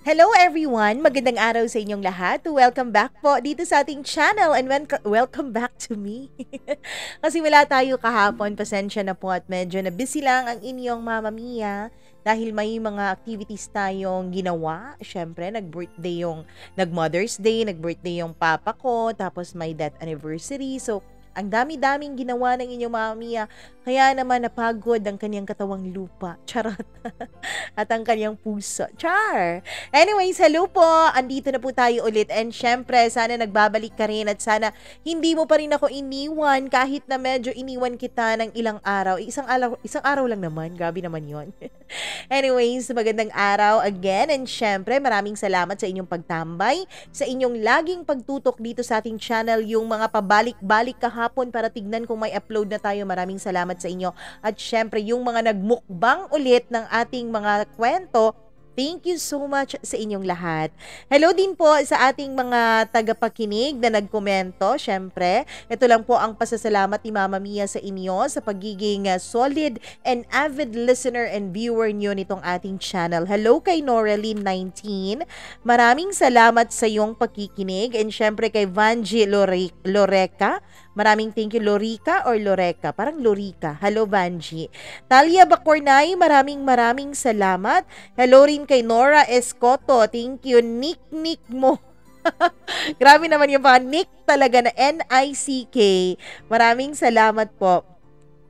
Hello everyone! Magandang araw sa inyong lahat. Welcome back po dito sa ating channel and welcome back to me. Kasi wala tayo kahapon, pasensya na po at medyo na busy lang ang inyong Mama Mia dahil may mga activities tayong ginawa. Siyempre, nag-Mother's Day, nag-birthday yung papa ko, tapos may death anniversary. So, ang dami-daming ginawa ng inyong Mama Mia. Kaya naman napagod ang kanyang katawang lupa. Charot. At ang kanyang puso. Char! Anyways, hello po! Andito na po tayo ulit. And syempre, sana nagbabalik ka rin at sana hindi mo pa rin ako iniwan kahit na medyo iniwan kita ng ilang araw. Isang araw lang naman. Grabe naman yon. Anyways, magandang araw again. And syempre, maraming salamat sa inyong pagtambay, sa inyong laging pagtutok dito sa ating channel, yung mga pabalik-balik kahapon para tignan kung may upload na tayo. Maraming salamat sa inyo. At syempre, yung mga nagmukbang ulit ng ating mga kwento, thank you so much sa inyong lahat. Hello din po sa ating mga tagapakinig na nagkomento. Syempre, ito lang po ang pasasalamat ni Mama Mia sa inyo sa pagiging solid and avid listener and viewer nyo nitong ating channel. Hello kay Noraline19. Maraming salamat sa iyong pakikinig. And syempre kay Vanji Loreca. Maraming thank you, Lorica or Loreca? Parang Lorica. Hello, Vanji. Talia Bacornay, maraming salamat. Hello rin kay Nora Escoto. Thank you. Nick mo. Grabe naman yung mga Nick talaga na N-I-C-K. Maraming salamat po.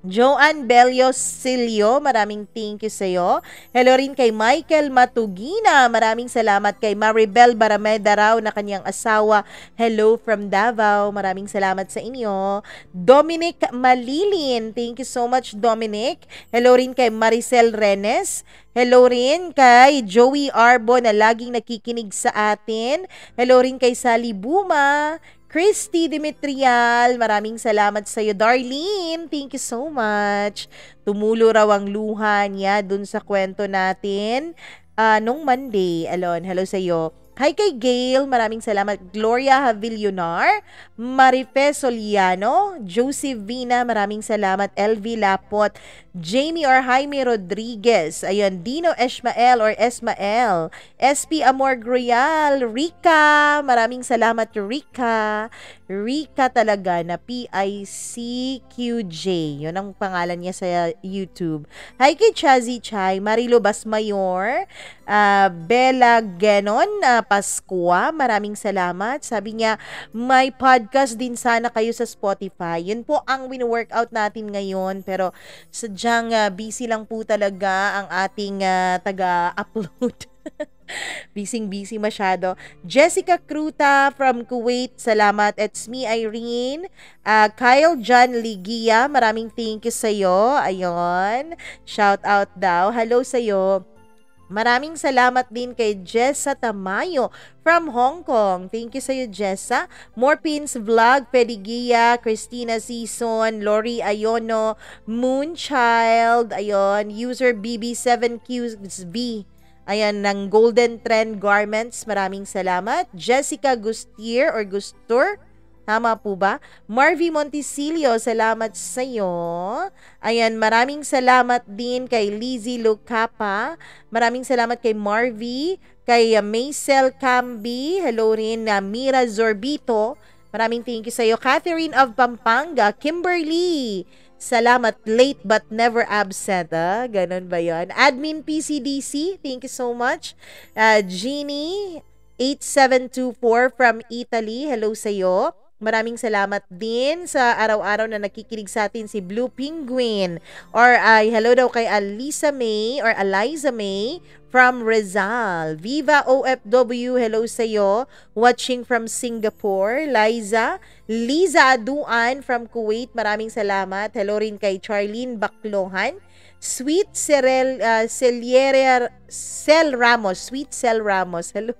Joanne Bello Silio, maraming thank you sa'yo. Hello rin kay Michael Matugina, maraming salamat kay Maribel Barameda raw na kanyang asawa. Hello from Davao, maraming salamat sa inyo. Dominic Malilin, thank you so much Dominic. Hello rin kay Maricel Renes. Hello rin kay Joey Arbo na laging nakikinig sa atin. Hello rin kay Sally Buma. Christy Dimitrial, maraming salamat sa iyo. Darlene, thank you so much. Tumulo raw ang luha niya dun sa kwento natin nung Monday. Alon, hello sa iyo. Hi kay Gail, maraming salamat. Gloria Havillonar, Marife Soliano, Josephina, maraming salamat. LV Lapot, Jamie or Jaime Rodriguez, ayun, Dino Esmael or Esmael, SP Amor Groyal, Rika, maraming salamat Rika. Rika talaga na PICQJ, yun ang pangalan niya sa YouTube. Hi kay Chazi Chay, Marilo Basmayor, Bella Genon, Pascua, maraming salamat. Sabi niya, may podcast din sana kayo sa Spotify. Yun po ang wino-workout natin ngayon, pero sadyang busy lang po talaga ang ating taga-upload. Busy masyado. Jessica Cruta from Kuwait, salamat. It's me, Irene. Kyle John Ligia, maraming thank you sa'yo. Ayun, shout out daw. Hello sa'yo. Maraming salamat din kay Jessa Tamayo from Hong Kong. Thank you sa'yo, Jessa. Morpins Vlog, Pedigia, Christina Season, Lori Ayono, Moonchild, ayon, user BB7QV. Ayan, ng Golden Trend Garments. Maraming salamat. Jessica Gustier or Gustur. Tama po ba? Marvy Montisilio, salamat sa iyo. Ayan, maraming salamat din kay Lizzie Lucapa. Maraming salamat kay Marvy, kay Maisel Cambi. Hello rin na Mira Zorbito. Maraming thank you sa iyo. Catherine of Pampanga, Kimberly. Salamat, late but never absent. Ganon ba yun? Admin PCDC, thank you so much. Jeannie 8724 from Italy, hello sa iyo. Maraming salamat din sa araw-araw na nakikinig sa atin si Blue Penguin. Or hello daw kay Alisa May or Eliza May from Rizal. Viva OFW, hello sa iyo. Watching from Singapore. Liza Aduan from Kuwait, maraming salamat. Hello rin kay Charlene Baclohan. Sweet Cel Ramos. Hello.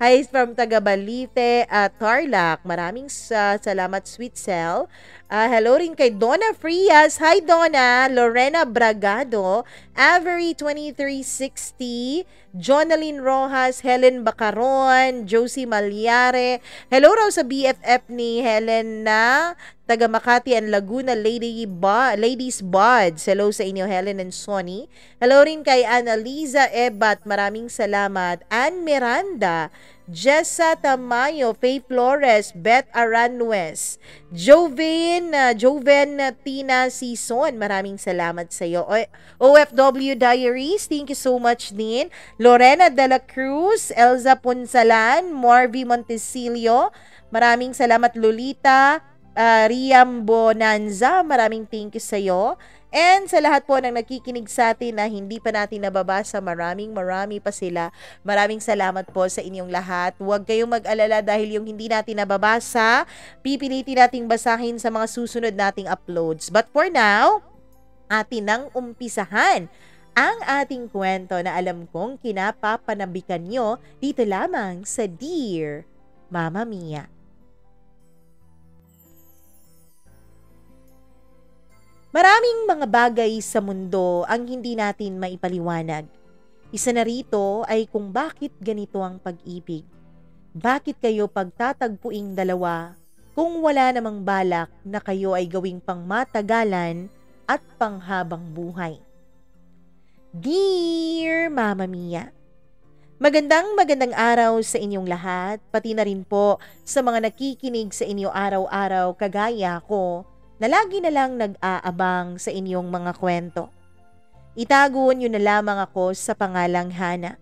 Hi from Tagabalite, Tarlac. Maraming salamat, Sweet Cel. Hello rin kay Donna Frias. Hi Donna. Lorena Bragado. Avery 2360. Jonalyn Rojas. Helen Bacaron. Josie Malyare. Hello raw sa BFF ni Helen na taga Makati and Laguna Ladies Buds. Hello sa inyo Helen and Sonny. Hello rin kay Annaliza Ebat. Maraming salamat. Ann Miranda. Jessa Tamayo, Faye Flores, Beth Aranwes, Joven Tina Sison, maraming salamat sa iyo. OFW Diaries, thank you so much din. Lorena De La Cruz, Elza Punsalan, Morvi Montesilio, maraming salamat. Lolita Riam Bonanza, maraming thank you sa iyo. And sa lahat po ng nakikinig sa atin na hindi pa natin nababasa, marami pa sila. Maraming salamat po sa inyong lahat. Huwag kayong mag-alala dahil yung hindi natin nababasa, pipilitin nating basahin sa mga susunod nating uploads. But for now, atin nang umpisahan ang ating kwento na alam kong kinapapanabikan nyo dito lamang sa Dear Mama Mia. Maraming mga bagay sa mundo ang hindi natin maipaliwanag. Isa na rito ay kung bakit ganito ang pag-ibig. Bakit kayo pagtatagpuing dalawa kung wala namang balak na kayo ay gawing pangmatagalan at panghabang buhay? Dear Mama Mia, magandang araw sa inyong lahat, pati na rin po sa mga nakikinig sa inyo araw-araw kagaya ko, na lagi na lang nag-aabang sa inyong mga kwento. Itago niyo na lamang ako sa pangalang Hana.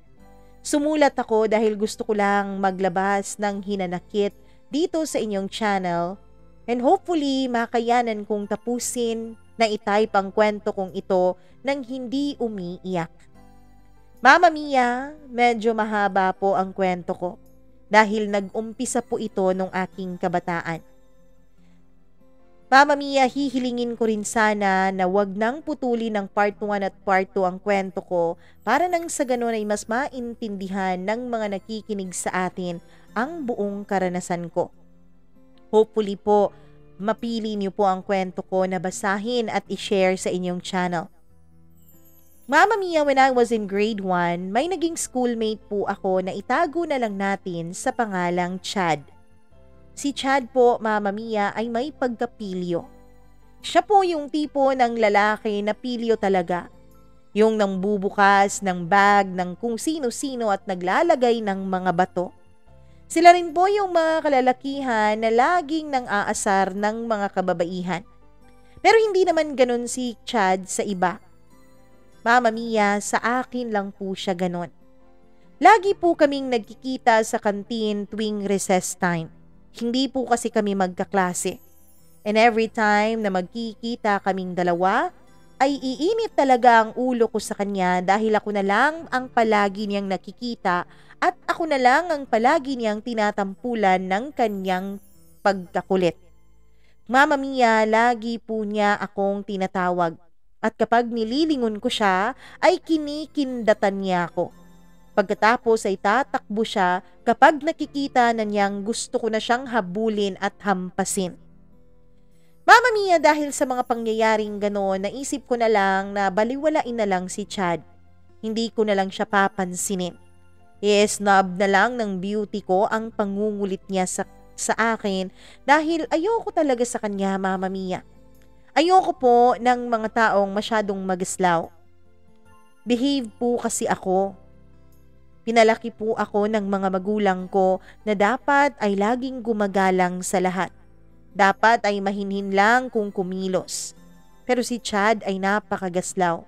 Sumulat ako dahil gusto ko lang maglabas ng hinanakit dito sa inyong channel and hopefully makayanan kong tapusin na itype ang kwento kong ito nang hindi umiiyak. Mama Mia, medyo mahaba po ang kwento ko dahil nag-umpisa po ito nung aking kabataan. Mama Mia, hihilingin ko rin sana na wag nang putulin ng part 1 at part 2 ang kwento ko para nang sa ganun ay mas maintindihan ng mga nakikinig sa atin ang buong karanasan ko. Hopefully po, mapili niyo po ang kwento ko na basahin at i-share sa inyong channel. Mama Mia, when I was in grade 1, may naging schoolmate po ako na itago na lang natin sa pangalang Chad. Si Chad po, Mama Mia, ay may pagkapilyo. Siya po yung tipo ng lalaki na pilyo talaga. Yung nang bubukas ng bag ng kung sino-sino at naglalagay ng mga bato. Sila rin po yung mga kalalakihan na laging nang aasar ng mga kababaihan. Pero hindi naman ganun si Chad sa iba. Mama Mia, sa akin lang po siya ganun. Lagi po kaming nagkikita sa kantin tuwing recess time. Hindi po kasi kami magkaklase. And every time na magkikita kaming dalawa, ay iinit talaga ang ulo ko sa kanya dahil ako na lang ang palagi niyang nakikita at ako na lang ang palagi niyang tinatampulan ng kanyang pagkakulit. Mama Mia, lagi po niya akong tinatawag at kapag nililingon ko siya, ay kinikindatan niya ako. Pagkatapos ay tatakbo siya kapag nakikita na niyang gusto ko na siyang habulin at hampasin. Mama Mia, dahil sa mga pangyayaring gano'n, naisip ko na lang na baliwalain na lang si Chad. Hindi ko na lang siya papansinin. I-snob na lang ng beauty ko ang pangungulit niya sa akin dahil ayoko talaga sa kanya, Mama Mia. Ayoko po ng mga taong masyadong magaslaw. Behave po kasi ako. Pinalaki po ako ng mga magulang ko na dapat ay laging gumagalang sa lahat. Dapat ay mahinhin lang kung kumilos. Pero si Chad ay napakagaslaw.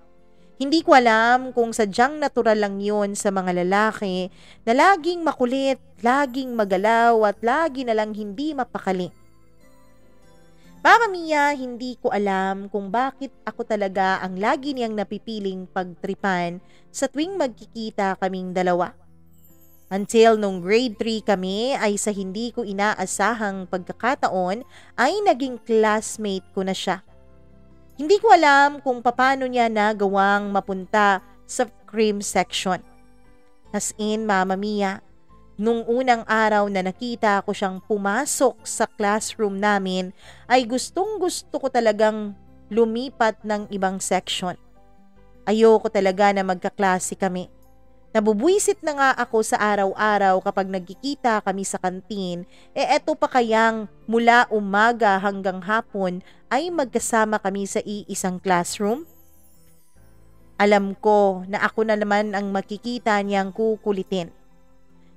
Hindi ko alam kung sadyang natural lang yun sa mga lalaki na laging makulit, laging magalaw at lagi na lang hindi mapakali. Mama Mia, hindi ko alam kung bakit ako talaga ang lagi niyang napipiling pagtripan sa tuwing magkikita kaming dalawa. Until nung grade 3 kami ay sa hindi ko inaasahang pagkakataon ay naging classmate ko na siya. Hindi ko alam kung paano niya nagawang mapunta sa cream section. As in, Mama Mia, Nung unang araw na nakita ko siyang pumasok sa classroom namin, ay gustong-gusto ko talagang lumipat ng ibang section. Ayoko talaga na magkaklase kami. Nabubwisit na nga ako sa araw-araw kapag nagkikita kami sa kantin, eto pa kayang mula umaga hanggang hapon ay magkasama kami sa iisang classroom? Alam ko na ako na naman ang makikita niyang kukulitin.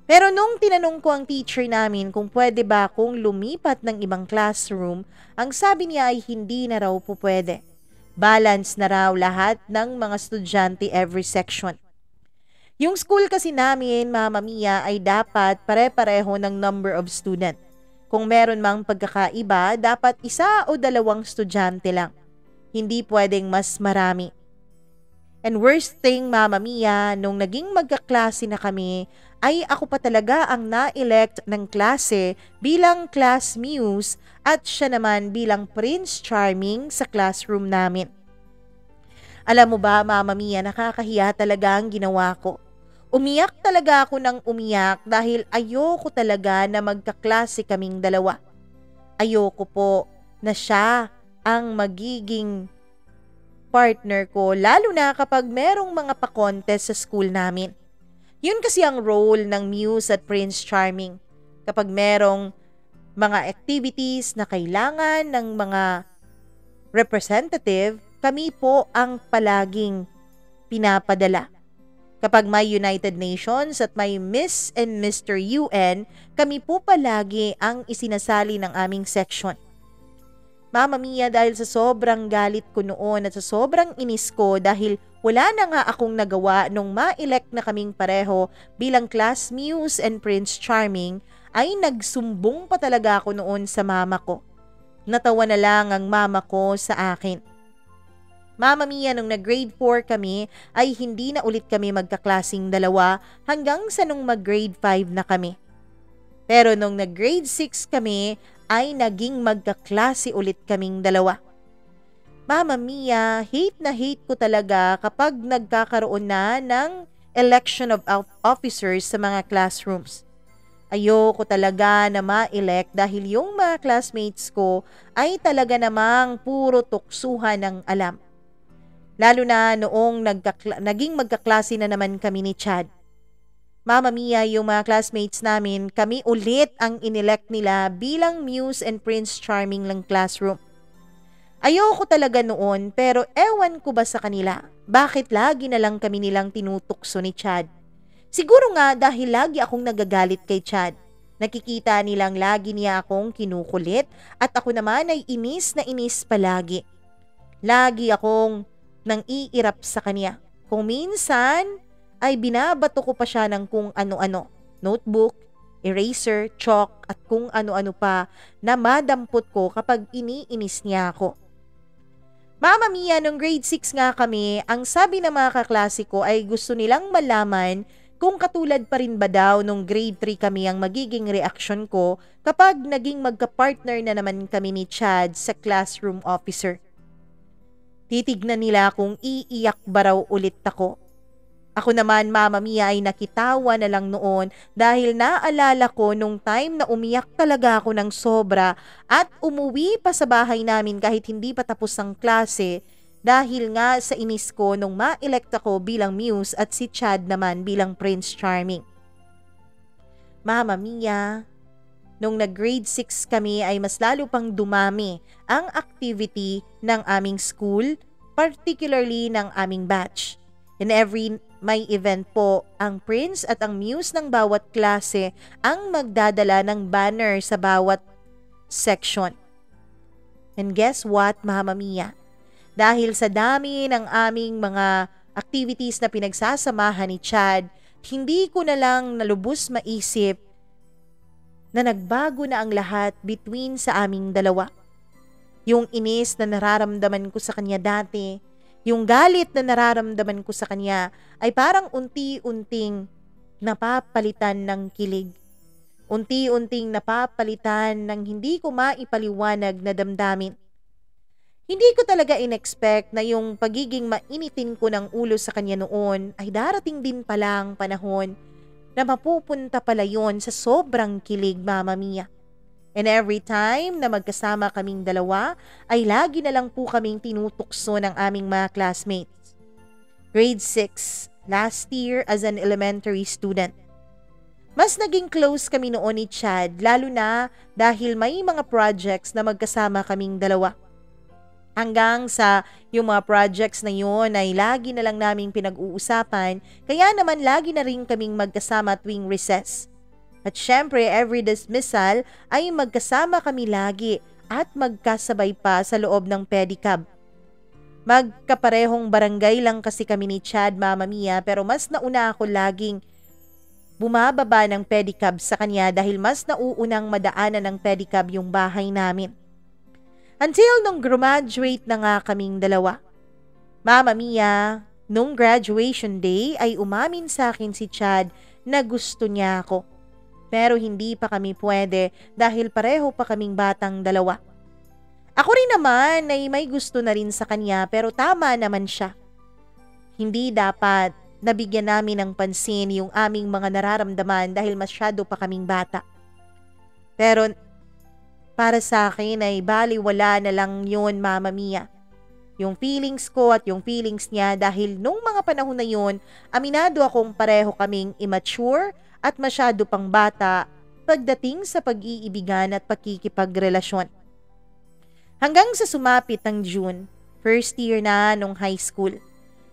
Pero nung tinanong ko ang teacher namin kung pwede ba akong lumipat ng ibang classroom, ang sabi niya ay hindi na raw po pwede. Balance na raw lahat ng mga estudyante every section. Yung school kasi namin, Mama Mia, ay dapat pare-pareho ng number of student. Kung meron mang pagkakaiba, dapat 1 o 2 estudyante lang. Hindi pwedeng mas marami. And worst thing, Mama Mia, nung naging magkaklase na kami, ay ako pa talaga ang na-elect ng klase bilang class muse at siya naman bilang Prince Charming sa classroom namin. Alam mo ba, Mama Mia, nakakahiya talaga ang ginawa ko. Umiyak talaga ako ng umiyak dahil ayoko talaga na magkaklase kaming dalawa. Ayoko po na siya ang magiging partner ko, lalo na kapag merong mga pa-contest sa school namin. Yun kasi ang role ng Muse at Prince Charming. Kapag merong mga activities na kailangan ng mga representative, kami po ang palaging pinapadala. Kapag may United Nations at may Miss and Mr. UN, kami po palagi ang isinasali ng aming section. Mama Mia, dahil sa sobrang galit ko noon at sa sobrang inis ko dahil wala na nga akong nagawa nung ma-elect na kaming pareho bilang class muse and Prince Charming, ay nagsumbong pa talaga ako noon sa mama ko. Natawa na lang ang mama ko sa akin. Mama Mia, nung nag-grade 4 kami ay hindi na ulit kami magkaklasing dalawa hanggang sa nung mag-grade 5 na kami. Pero nung nag-grade 6 kami ay naging magkaklase ulit kaming dalawa. Mama Mia, hate na hate ko talaga kapag nagkakaroon na ng election of officers sa mga classrooms. Ayoko talaga na ma-elect dahil yung mga classmates ko ay talaga namang puro tuksuhan ng alam. Lalo na noong naging magkaklase na naman kami ni Chad. Mama Mia, yung mga classmates namin, kami ulit ang inelect nila bilang Muse and Prince Charming lang classroom. Ayoko talaga noon, pero ewan ko ba sa kanila, bakit lagi na lang kami nilang tinutukso ni Chad? Siguro nga dahil lagi akong nagagalit kay Chad. Nakikita nilang lagi niya akong kinukulit at ako naman ay inis na inis palagi. Lagi akong nang iirap sa kanya. Kung minsan ay binabato ko pa siya ng kung ano-ano, notebook, eraser, chalk at kung ano-ano pa na madampot ko kapag iniinis niya ako. Mama Mia, nung grade 6 nga kami, ang sabi ng mga kaklase ko ay gusto nilang malaman kung katulad pa rin ba daw nung grade 3 kami ang magiging reaksyon ko kapag naging magka-partner na naman kami ni Chad sa classroom officer. Titignan nila kung iiyak ba raw ulit ako. Ako naman, Mama Mia, ay nakitawa na lang noon dahil naalala ko nung time na umiyak talaga ako ng sobra at umuwi pa sa bahay namin kahit hindi pa tapos ang klase dahil nga sa inis ko nung ma-elect ako bilang Muse at si Chad naman bilang Prince Charming. Mama Mia, nung nag-grade 6 kami ay mas lalo pang dumami ang activity ng aming school, particularly ng aming batch. In every may event po, ang Prince at ang Muse ng bawat klase ang magdadala ng banner sa bawat section. And guess what, Mama Mia? Dahil sa dami ng aming mga activities na pinagsasamahan ni Chad, hindi ko na lang nalubos maisip na nagbago na ang lahat between sa aming dalawa. Yung inis na nararamdaman ko sa kanya dati, yung galit na nararamdaman ko sa kanya ay parang unti-unting napapalitan ng kilig. Unti-unting napapalitan ng hindi ko maipaliwanag na damdamin. Hindi ko talaga in-expect na yung pagiging mainitin ko ng ulo sa kanya noon ay darating din pala ang panahon na mapupunta pala yun sa sobrang kilig, Mama Mia. And every time na magkasama kaming dalawa, ay lagi na lang po kaming tinutukso ng aming mga classmates. Grade 6, last year as an elementary student. Mas naging close kami noon ni Chad, lalo na dahil may mga projects na magkasama kaming dalawa. Hanggang sa yung mga projects na yun ay lagi na lang naming pinag-uusapan, kaya naman lagi na rin kaming magkasama tuwing recess. At syempre, every dismissal ay magkasama kami lagi at magkasabay pa sa loob ng pedicab. Magkaparehong barangay lang kasi kami ni Chad, Mama Mia, pero mas nauna ako laging bumababa ng pedicab sa kanya dahil mas nauunang madaanan ng pedicab yung bahay namin. Until nung graduate na nga kaming dalawa. Mama Mia, nung graduation day ay umamin sa akin si Chad na gusto niya ako. Pero hindi pa kami pwede dahil pareho pa kaming batang dalawa. Ako rin naman ay may gusto na rin sa kanya pero tama naman siya. Hindi dapat nabigyan namin ng pansin yung aming mga nararamdaman dahil masyado pa kaming bata. Pero para sa akin ay baliwala na lang yun, Mama Mia. Yung feelings ko at yung feelings niya dahil nung mga panahon na yun, aminado akong pareho kaming immature at masyado pang bata pagdating sa pag-iibigan at pakikipagrelasyon. Hanggang sa sumapit ng June, first year na nung high school.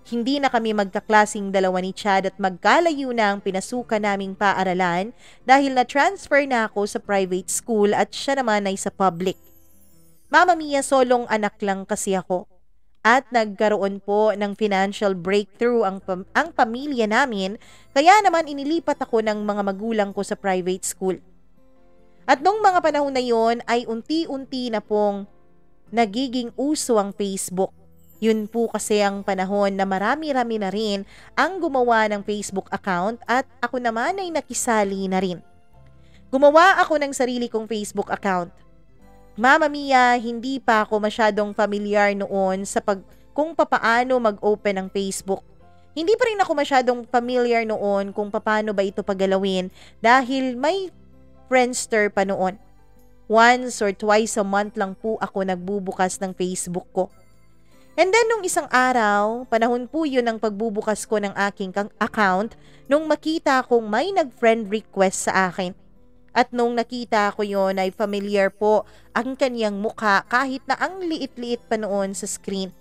Hindi na kami magkaklasing dalawa ni Chad at magkalayo na ang pinasukan naming paaralan dahil na-transfer na ako sa private school at siya naman ay sa public. Mama Mia, solong anak lang kasi ako. At nagkaroon po ng financial breakthrough ang pamilya namin, kaya naman inilipat ako ng mga magulang ko sa private school. At nung mga panahon na yon ay unti-unti na pong nagiging uso ang Facebook. Yun po kasi ang panahon na marami-rami na rin ang gumawa ng Facebook account at ako naman ay nakisali na rin. Gumawa ako ng sarili kong Facebook account. Mama Mia, hindi pa ako masyadong familiar noon sa kung papaano mag-open ng Facebook. Hindi pa rin ako masyadong familiar noon kung papaano ba ito pagalawin dahil may Friendster pa noon. Once or twice a month lang po ako nagbubukas ng Facebook ko. And then nung isang araw, panahon po yun ang pagbubukas ko ng aking account nung makita kong may nag-friend request sa akin. At nung nakita ko yon ay familiar po ang kanyang mukha kahit na ang liit-liit pa noon sa screen.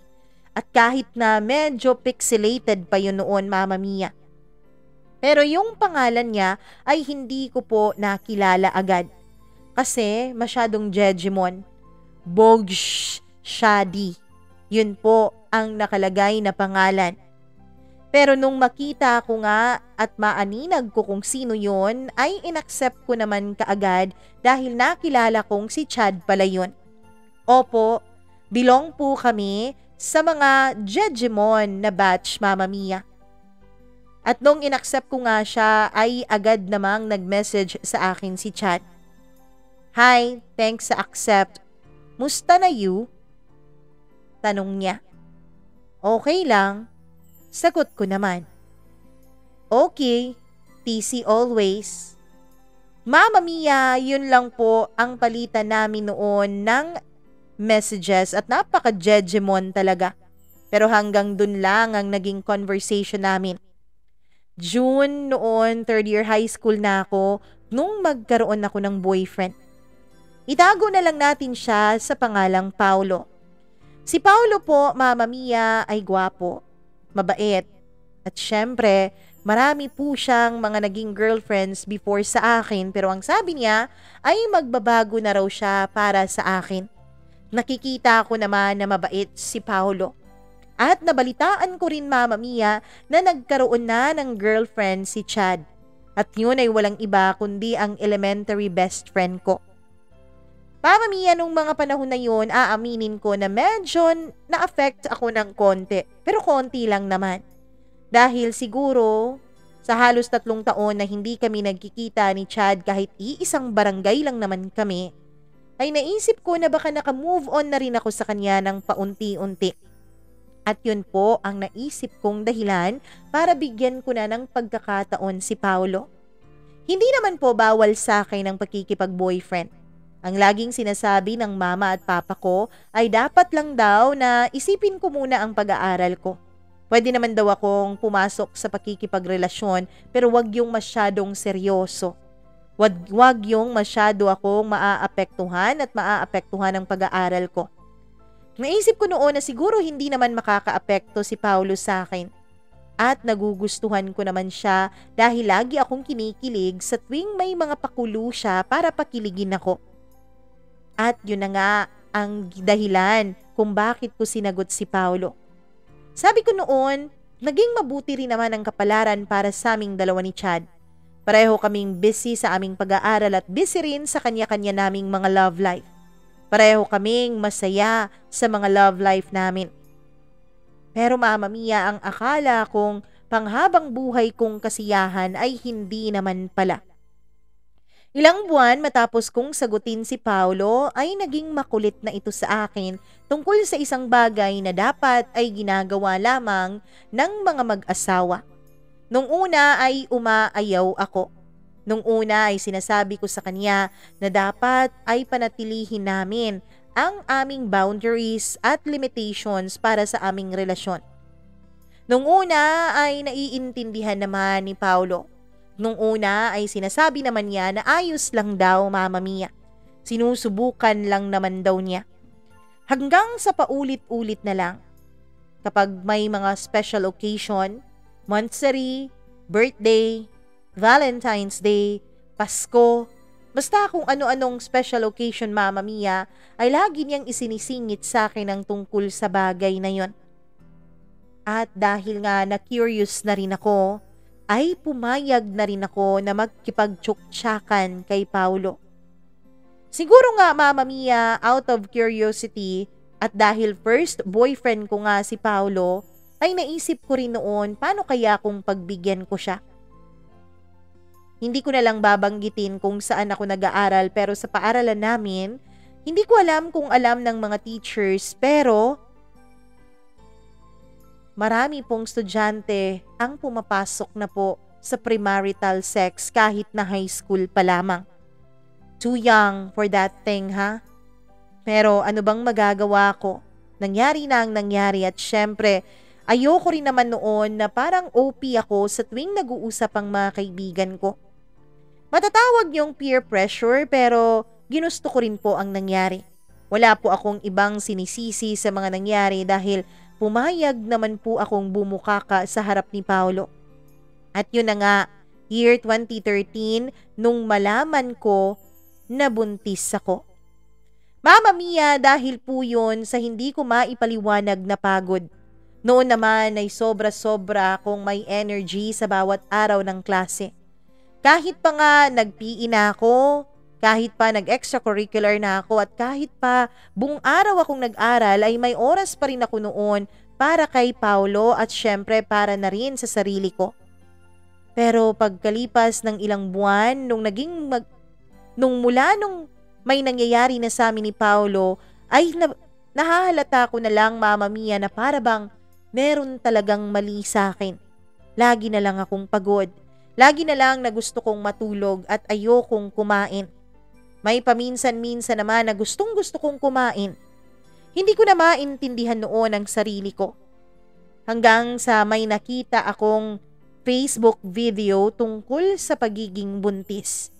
At kahit na medyo pixelated pa yun noon, Mama Mia. Pero yung pangalan niya ay hindi ko po nakilala agad. Kasi masyadong Jejimon. Bogsh Shadi. Yun po ang nakalagay na pangalan. Pero nung makita ko nga at maaninag ko kung sino yon, ay inaccept ko naman kaagad dahil nakilala kong si Chad pala yun. Opo, belong po kami sa mga Jejimon na batch, Mama Mia. At nung inaccept ko nga siya ay agad namang nag-message sa akin si Chad. Hi, thanks sa accept. Musta na you? Tanong niya. Okay lang. Sagot ko naman. Okay, TC always. Mama Mia, yun lang po ang palitan namin noon ng messages at napaka-Jejimon talaga. Pero hanggang dun lang ang naging conversation namin. June noon, third year high school na ako nung magkaroon ako ng boyfriend. Itago na lang natin siya sa pangalang Paulo. Si Paulo po, Mama Mia, ay gwapo, mabait, at syempre, marami po siyang mga naging girlfriends before sa akin pero ang sabi niya ay magbabago na raw siya para sa akin. Nakikita ko naman na mabait si Paulo. At nabalitaan ko rin, Mama Mia, na nagkaroon na ng girlfriend si Chad. At yun ay walang iba kundi ang elementary best friend ko. Mama Mia, nung mga panahon na yun, aaminin ko na medyo na-affect ako ng konti. Pero konti lang naman. Dahil siguro, sa halos 3 taon na hindi kami nagkikita ni Chad kahit iisang barangay lang naman kami, ay naisip ko na baka naka-move on na rin ako sa kanya ng paunti-unti. At yun po ang naisip kong dahilan para bigyan ko na ng pagkakataon si Paulo. Hindi naman po bawal sa akin ang pakikipag-boyfriend. Ang laging sinasabi ng mama at papa ko ay dapat lang daw na isipin ko muna ang pag-aaral ko. Pwede naman daw akong pumasok sa pakikipagrelasyon pero wag yung masyadong seryoso. Wag yung masyado akong maaapektuhan at maaapektuhan ang pag-aaral ko. Naisip ko noon na siguro hindi naman makakaapekto si Paulo sa akin. At nagugustuhan ko naman siya dahil lagi akong kinikilig sa tuwing may mga pakulo siya para pakiligin ako. At yun na nga ang dahilan kung bakit ko sinagot si Paulo. Sabi ko noon, naging mabuti rin naman ang kapalaran para sa aming dalawa ni Chad. Pareho kaming busy sa aming pag-aaral at busy rin sa kanya-kanya naming mga love life. Pareho kaming masaya sa mga love life namin. Pero Mama Mia, ang akala kong panghabang buhay kong kasiyahan ay hindi naman pala. Ilang buwan matapos kong sagutin si Paulo ay naging makulit na ito sa akin tungkol sa isang bagay na dapat ay ginagawa lamang ng mga mag-asawa. Nung una ay umaayaw ako. Nung una ay sinasabi ko sa kanya na dapat ay panatilihin namin ang aming boundaries at limitations para sa aming relasyon. Nung una ay naiintindihan naman ni Paulo. Nung una ay sinasabi naman niya na ayos lang daw, Mama Mia. Sinusubukan lang naman daw niya. Hanggang sa paulit-ulit na lang. Kapag may mga special occasion, monthsary, birthday, Valentine's Day, Pasko, basta kung ano-anong special occasion, Mama Mia, ay lagi niyang isinisingit sa akin ang tungkol sa bagay na yon. At dahil nga na-curious na rin ako, ay pumayag na rin ako na magkipagtsuktsakan kay Paulo. Siguro nga, Mama Mia, out of curiosity at dahil first boyfriend ko nga si Paulo, ay naisip ko rin noon paano kaya kung pagbigyan ko siya. Hindi ko na lang babanggitin kung saan ako nag-aaral pero sa paaralan namin, hindi ko alam kung alam ng mga teachers pero marami pong estudyante ang pumapasok na po sa premarital sex kahit na high school pa lamang. Too young for that thing, ha? Pero ano bang magagawa ko? Nangyari na ang nangyari at syempre, ayoko rin naman noon na parang OP ako sa tuwing nag-uusap ang mga kaibigan ko. Matatawag yung peer pressure pero ginusto ko rin po ang nangyari. Wala po akong ibang sinisisi sa mga nangyari dahil pumayag naman po akong bumukaka sa harap ni Paulo. At yun na nga, year 2013, nung malaman ko na buntis ako. Mama Mia, dahil po yun sa hindi ko maipaliwanag na pagod. Noon naman ay sobra-sobra akong may energy sa bawat araw ng klase. Kahit pa nga nag-PE na ako, kahit pa nag-extracurricular na ako at kahit pa buong araw akong nag-aral ay may oras pa rin ako noon para kay Paulo at syempre para na rin sa sarili ko. Pero pagkalipas ng ilang buwan nung may nangyayari na sa amin ni Paulo ay nahahalata ko na lang, Mama Mia, na para bang meron talagang mali sa akin. Lagi na lang akong pagod. Lagi na lang na gusto kong matulog at ayokong kumain. May paminsan-minsan naman na gustong-gusto kong kumain. Hindi ko na maintindihan noon ang sarili ko. Hanggang sa may nakita akong Facebook video tungkol sa pagiging buntis.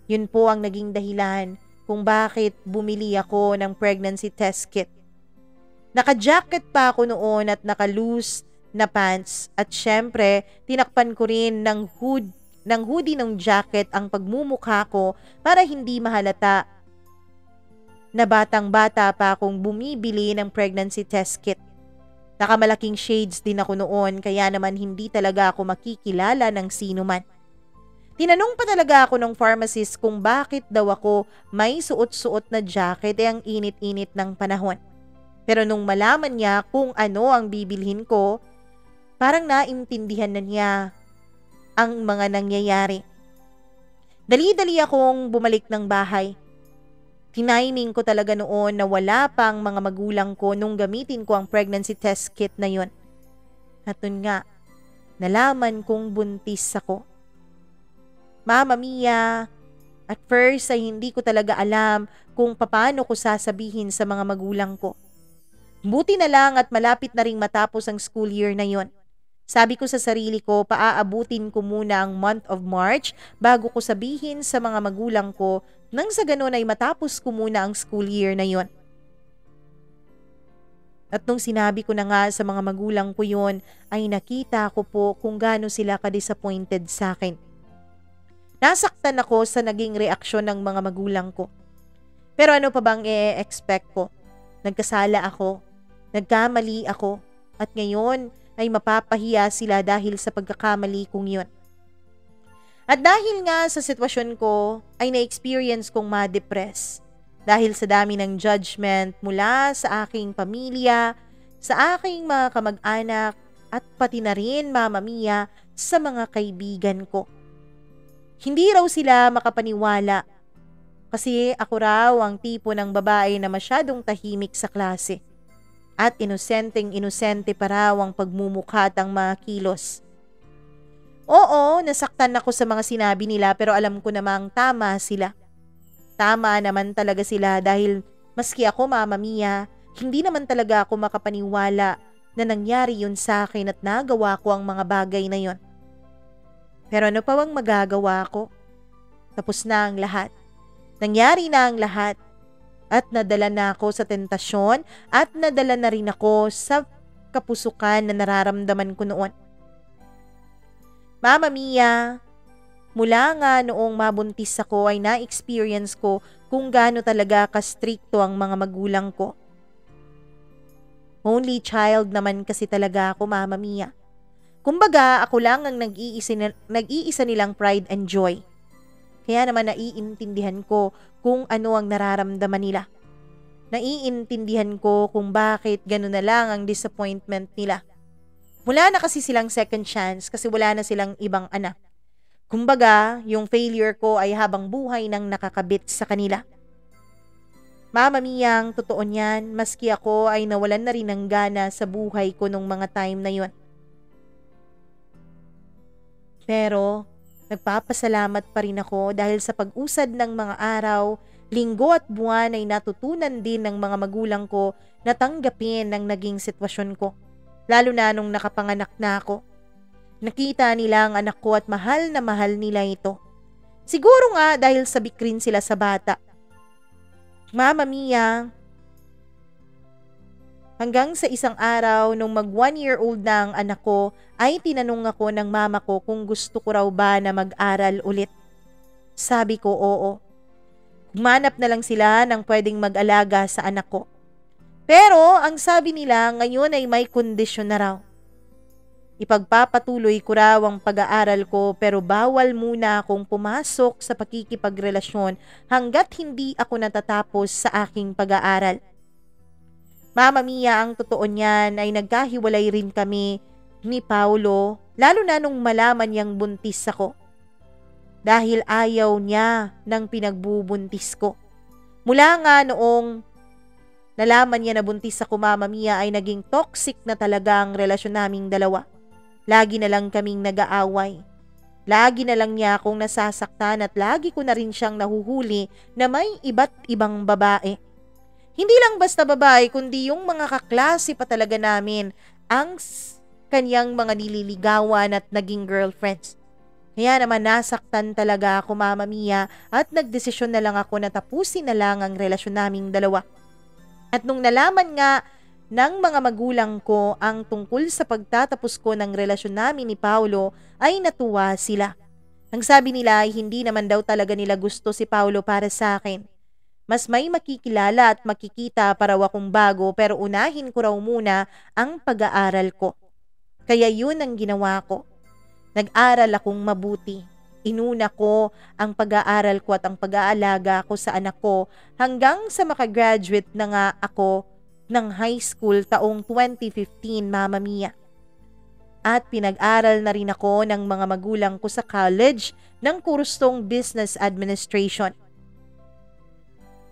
Yun po ang naging dahilan kung bakit bumili ako ng pregnancy test kit. Naka-jacket pa ako noon at naka-loose na pants at syempre tinakpan ko rin ng hoodie ng jacket ang pagmumukha ko para hindi mahalata na batang-bata pa akong bumibili ng pregnancy test kit. Nakamalaking shades din ako noon kaya naman hindi talaga ako makikilala ng sino man. Tinanong pa talaga ako ng pharmacist kung bakit daw ako may suot-suot na jacket ang init-init ng panahon. Pero nung malaman niya kung ano ang bibilhin ko, parang naintindihan na niya ang mga nangyayari. Dali-dali akong bumalik ng bahay. Tiniming ko talaga noon na wala pang mga magulang ko nung gamitin ko ang pregnancy test kit na yon. At nun nga, nalaman kong buntis ako. Mama Mia, at first ay hindi ko talaga alam kung paano ko sasabihin sa mga magulang ko. Buti na lang at malapit na ring matapos ang school year na yon. Sabi ko sa sarili ko, paaabutin ko muna ang month of March bago ko sabihin sa mga magulang ko nang sa ganun ay matapos ko muna ang school year na yon. At nung sinabi ko na nga sa mga magulang ko yon, ay nakita ko po kung gaano sila ka-disappointed sa akin. Nasaktan ako sa naging reaksyon ng mga magulang ko. Pero ano pa bang i-expect ko? Nagkasala ako, nagkamali ako, at ngayon ay mapapahiya sila dahil sa pagkakamali kong yun. At dahil nga sa sitwasyon ko, ay na-experience kong ma-depress. Dahil sa dami ng judgment mula sa aking pamilya, sa aking mga kamag-anak, at pati na rin, Mama Mia, sa mga kaibigan ko. Hindi raw sila makapaniwala kasi ako raw ang tipo ng babae na masyadong tahimik sa klase. At inosenteng-inosente pa raw ang pagmumukha at ang mga kilos. Oo, nasaktan ako sa mga sinabi nila pero alam ko namang tama sila. Tama naman talaga sila dahil maski ako, Mama Mia, hindi naman talaga ako makapaniwala na nangyari yun sa akin at nagawa ko ang mga bagay na yun. Pero ano pa bang magagawa ko? Tapos na ang lahat. Nangyari na ang lahat. At nadala na ako sa tentasyon at nadala na rin ako sa kapusukan na nararamdaman ko noon. Mama Mia, mula nga noong mabuntis ako ay na-experience ko kung gaano talaga ka-stricto ang mga magulang ko. Only child naman kasi talaga ako, Mama Mia. Kumbaga, ako lang ang nag-iisa nilang pride and joy. Kaya naman naiintindihan ko kung ano ang nararamdaman nila. Naiintindihan ko kung bakit gano'n na lang ang disappointment nila. Wala na kasi silang second chance kasi wala na silang ibang anak. Kumbaga, yung failure ko ay habang buhay nang nakakabit sa kanila. Mama Mia, ang totoo niyan, maski ako ay nawalan na rin ng gana sa buhay ko nung mga time na yon. Pero, nagpapasalamat pa rin ako dahil sa pag-usad ng mga araw, linggo at buwan ay natutunan din ng mga magulang ko na tanggapin ang naging sitwasyon ko. Lalo na nung nakapanganak na ako. Nakita nila ang anak ko at mahal na mahal nila ito. Siguro nga dahil sabik rin sila sa bata. Mama Mia, hanggang sa isang araw nung mag 1-year-old na ang anak ko ay tinanong ako ng mama ko kung gusto ko raw ba na mag-aral ulit. Sabi ko oo. Humanap na lang sila ng pwedeng mag-alaga sa anak ko. Pero ang sabi nila ngayon ay may kondisyon na raw. Ipagpapatuloy ko raw ang pag-aaral ko pero bawal muna akong pumasok sa pakikipagrelasyon hanggat hindi ako natatapos sa aking pag-aaral. Mama Mia, ang totoo niyan ay nagkahiwalay rin kami ni Paulo lalo na nung malaman niyang buntis ako. Dahil ayaw niya ng pinagbubuntis ko. Mula nga noong nalaman niya na buntis ako, Mama Mia, ay naging toxic na talaga ang relasyon naming dalawa. Lagi na lang kaming nag-aaway. Lagi na lang niya akong nasasaktan at lagi ko na rin siyang nahuhuli na may iba't ibang babae. Hindi lang basta babae kundi yung mga kaklase pa talaga namin ang kanyang mga nililigawan at naging girlfriends. Kaya naman nasaktan talaga ako, Mama Mia, at nagdesisyon na lang ako na tapusin na lang ang relasyon naming dalawa. At nung nalaman nga ng mga magulang ko ang tungkol sa pagtatapos ko ng relasyon namin ni Paulo ay natuwa sila. Ang sabi nila ay hindi naman daw talaga nila gusto si Paulo para sa akin. Mas may makikilala at makikita para akong bago pero unahin ko raw muna ang pag-aaral ko. Kaya yun ang ginawa ko. Nag-aral akong mabuti. Inuna ko ang pag-aaral ko at ang pag-aalaga ko sa anak ko hanggang sa makagraduate na nga ako ng high school taong 2015, Mama Mia. At pinag-aral na rin ako ng mga magulang ko sa college ng kursong Business Administration.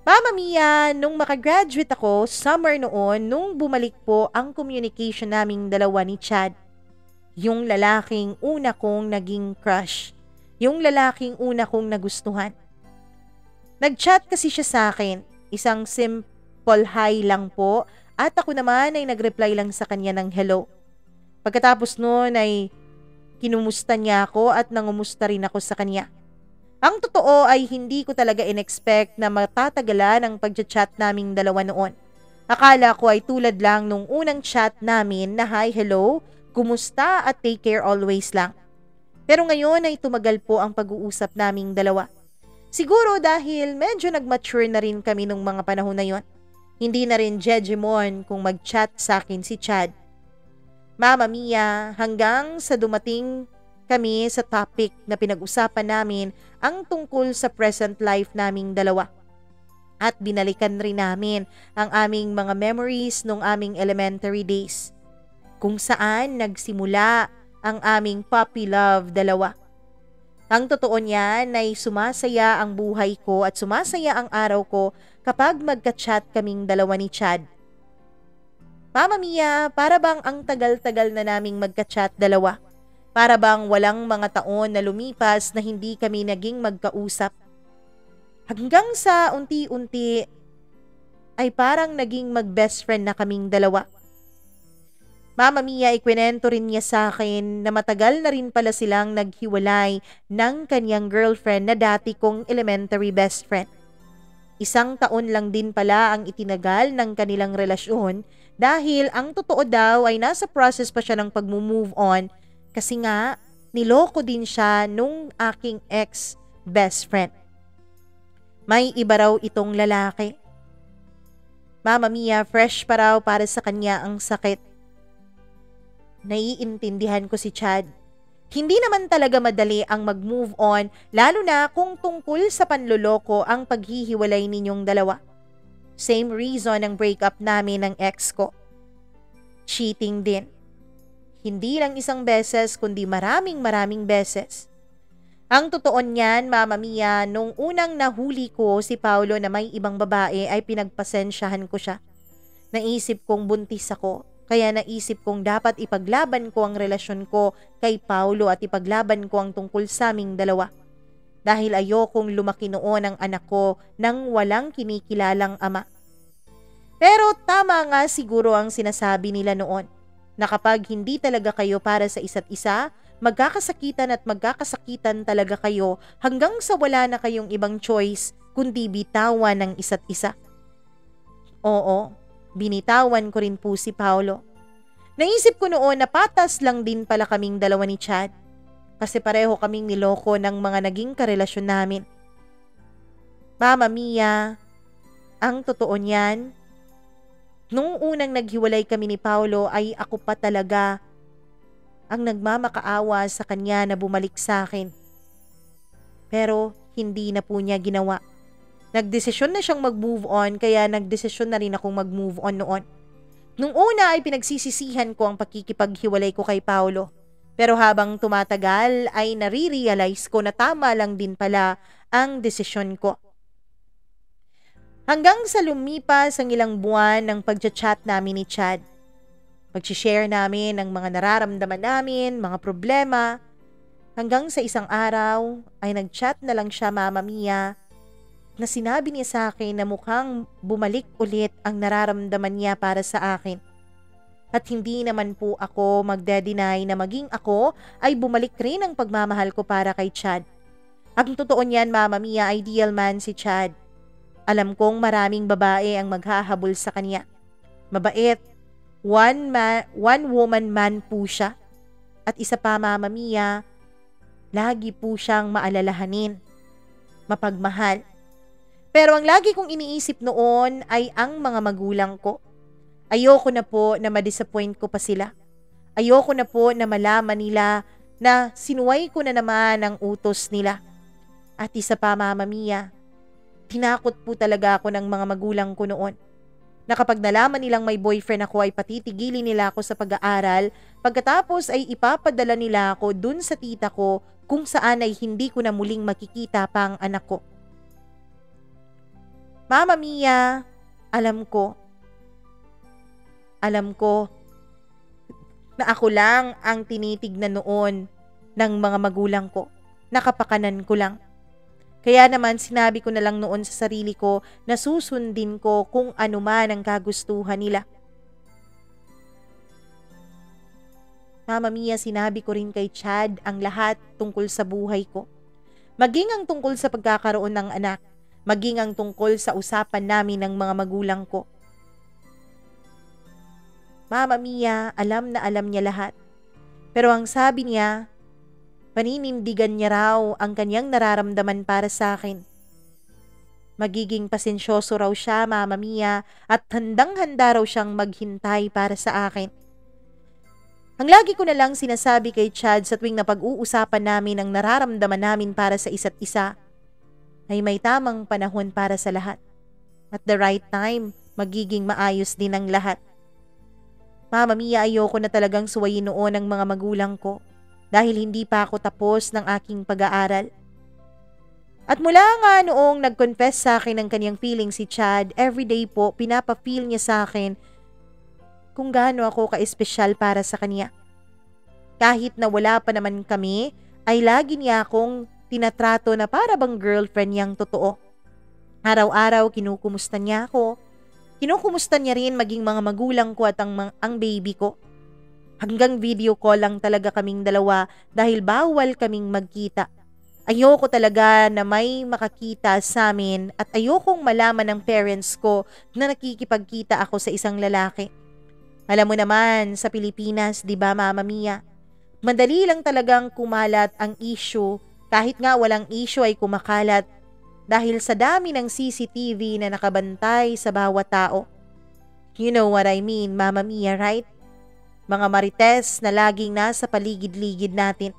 Mama Mia, nung makagraduate ako, summer noon, nung bumalik po ang communication naming dalawa ni Chad. Yung lalaking una kong naging crush. yung lalaking una kong nagustuhan. Nag-chat kasi siya sa akin, isang simple hi lang po at ako naman ay nag-reply lang sa kanya ng hello. Pagkatapos noon ay kinumusta niya ako at nangumusta rin ako sa kanya. Ang totoo ay hindi ko talaga in-expect na matatagalan ang pag-chat naming dalawa noon. Akala ko ay tulad lang nung unang chat namin na hi, hello, kumusta at take care always lang. Pero ngayon ay tumagal po ang pag-uusap naming dalawa. Siguro dahil medyo nag-mature na rin kami nung mga panahon na yon. Hindi na rin jejemon kung mag-chat sa akin si Chad. Mama Mia, hanggang sa dumating kami sa topic na pinag-usapan namin ang tungkol sa present life naming dalawa. At binalikan rin namin ang aming mga memories nung aming elementary days, kung saan nagsimula ang aming puppy love dalawa. Ang totoo niyan ay sumasaya ang buhay ko at sumasaya ang araw ko kapag magka-chat kaming dalawa ni Chad. Mama Mia, para bang ang tagal-tagal na naming magka-chat dalawa? Para bang walang mga taon na lumipas na hindi kami naging magkausap? Hanggang sa unti-unti ay parang naging mag-best friend na kaming dalawa. Mama Mia, ikwento rin niya sa akin na matagal na rin pala silang naghiwalay ng kanyang girlfriend na dati kong elementary best friend. 1 taon lang din pala ang itinagal ng kanilang relasyon dahil ang totoo daw ay nasa process pa siya ng pag-move on kasi nga niloko din siya nung aking ex-best friend. May iba raw itong lalaki. Mama Mia, fresh pa raw para sa kanya ang sakit. Naiintindihan ko si Chad. Hindi naman talaga madali ang mag-move on lalo na kung tungkol sa panloloko ang paghihiwalay ninyong dalawa. Same reason ang breakup namin ng ex ko. Cheating din. Hindi lang 1 beses kundi maraming beses. Ang totoo niyan, Mama Mia, nung unang nahuli ko si Paulo na may ibang babae ay pinagpasensyahan ko siya. Naisip kong buntis ako, kaya naisip kong dapat ipaglaban ko ang relasyon ko kay Paulo at ipaglaban ko ang tungkol sa aming dalawa. Dahil ayokong lumaki noon ang anak ko nang walang kinikilalang ama. Pero tama nga siguro ang sinasabi nila noon, na kapag hindi talaga kayo para sa isa't isa, magkakasakitan at magkakasakitan talaga kayo hanggang sa wala na kayong ibang choice kundi bitawan ng isa't isa. Oo, binitawan ko rin po si Paulo. Naisip ko noon na patas lang din pala kaming dalawa ni Chad kasi pareho kaming niloko ng mga naging karelasyon namin. Mama Mia, ang totoo niyan, nung unang naghiwalay kami ni Paulo ay ako pa talaga ang nagmamakaawa sa kanya na bumalik sa akin. Pero hindi na po niya ginawa. Nagdesisyon na siyang mag-move on kaya nagdesisyon na rin akong mag-move on noon. Nung una ay pinagsisisihan ko ang pakikipaghiwalay ko kay Paulo. Pero habang tumatagal ay nare-realize ko na tama lang din pala ang desisyon ko. Hanggang sa lumipas ang ilang buwan ng pagchat namin ni Chad. Pag-share namin ang mga nararamdaman namin, mga problema. Hanggang sa isang araw ay nag-chat na lang siya, Mama Mia, na sinabi niya sa akin na mukhang bumalik ulit ang nararamdaman niya para sa akin. At hindi naman po ako magde-deny na maging ako ay bumalik rin ang pagmamahal ko para kay Chad. Ang totoo niyan, Mama Mia, ideal man si Chad. Alam kong maraming babae ang maghahabol sa kanya. Mabait, one woman man po siya. At isa pa, Mama Mia, lagi po siyang maalalahanin, mapagmahal. Pero ang lagi kong iniisip noon ay ang mga magulang ko. Ayoko na po na ma-disappoint ko pa sila. Ayoko na po na malaman nila na sinuway ko na naman ang utos nila. At isa pa, Mama Mia, tinakot po talaga ako ng mga magulang ko noon. Na kapag nalaman nilang may boyfriend ako ay patitigilin nila ako sa pag-aaral, pagkatapos ay ipapadala nila ako dun sa tita ko kung saan ay hindi ko na muling makikita pa ang anak ko. Mama Mia, alam ko na ako lang ang tinitignan noon ng mga magulang ko. nakapakanan ko lang. Kaya naman sinabi ko na lang noon sa sarili ko na susundin ko kung ano man ang kagustuhan nila. Mama Mia, sinabi ko rin kay Chad ang lahat tungkol sa buhay ko. Maging ang tungkol sa pagkakaroon ng anak, maging ang tungkol sa usapan namin ng mga magulang ko. Mama Mia, alam na alam niya lahat. Pero ang sabi niya, paninindigan niya raw ang kanyang nararamdaman para sa akin. Magiging pasensyoso raw siya, Mama Mia, at handang-handa raw siyang maghintay para sa akin. Ang lagi ko na lang sinasabi kay Chad sa tuwing napag-uusapan namin ang nararamdaman namin para sa isa't isa, ay may tamang panahon para sa lahat. At the right time, magiging maayos din ang lahat. Mama Mia, ayoko na talagang suwayin noon ang mga magulang ko dahil hindi pa ako tapos ng aking pag-aaral. At mula nga noong nag-confess sa akin ng kanyang feeling si Chad, everyday po pinapa-feel niya sa akin kung gaano ako ka-espesyal para sa kanya. Kahit na wala pa naman kami, ay lagi niya akong tinatrato na para bang girlfriend niyang totoo. Araw-araw kinukumusta niya ako. Kinukumusta niya rin maging mga magulang ko at ang baby ko. Hanggang video call lang talaga kaming dalawa dahil bawal kaming magkita. Ayoko talaga na may makakita sa amin at ayokong malaman ng parents ko na nakikipagkita ako sa isang lalaki. Alam mo naman, sa Pilipinas, di ba Mama Mia? Madali lang talagang kumalat ang issue, kahit nga walang issue ay kumakalat dahil sa dami ng CCTV na nakabantay sa bawat tao. You know what I mean, Mama Mia, right? Mga marites na laging nasa paligid-ligid natin.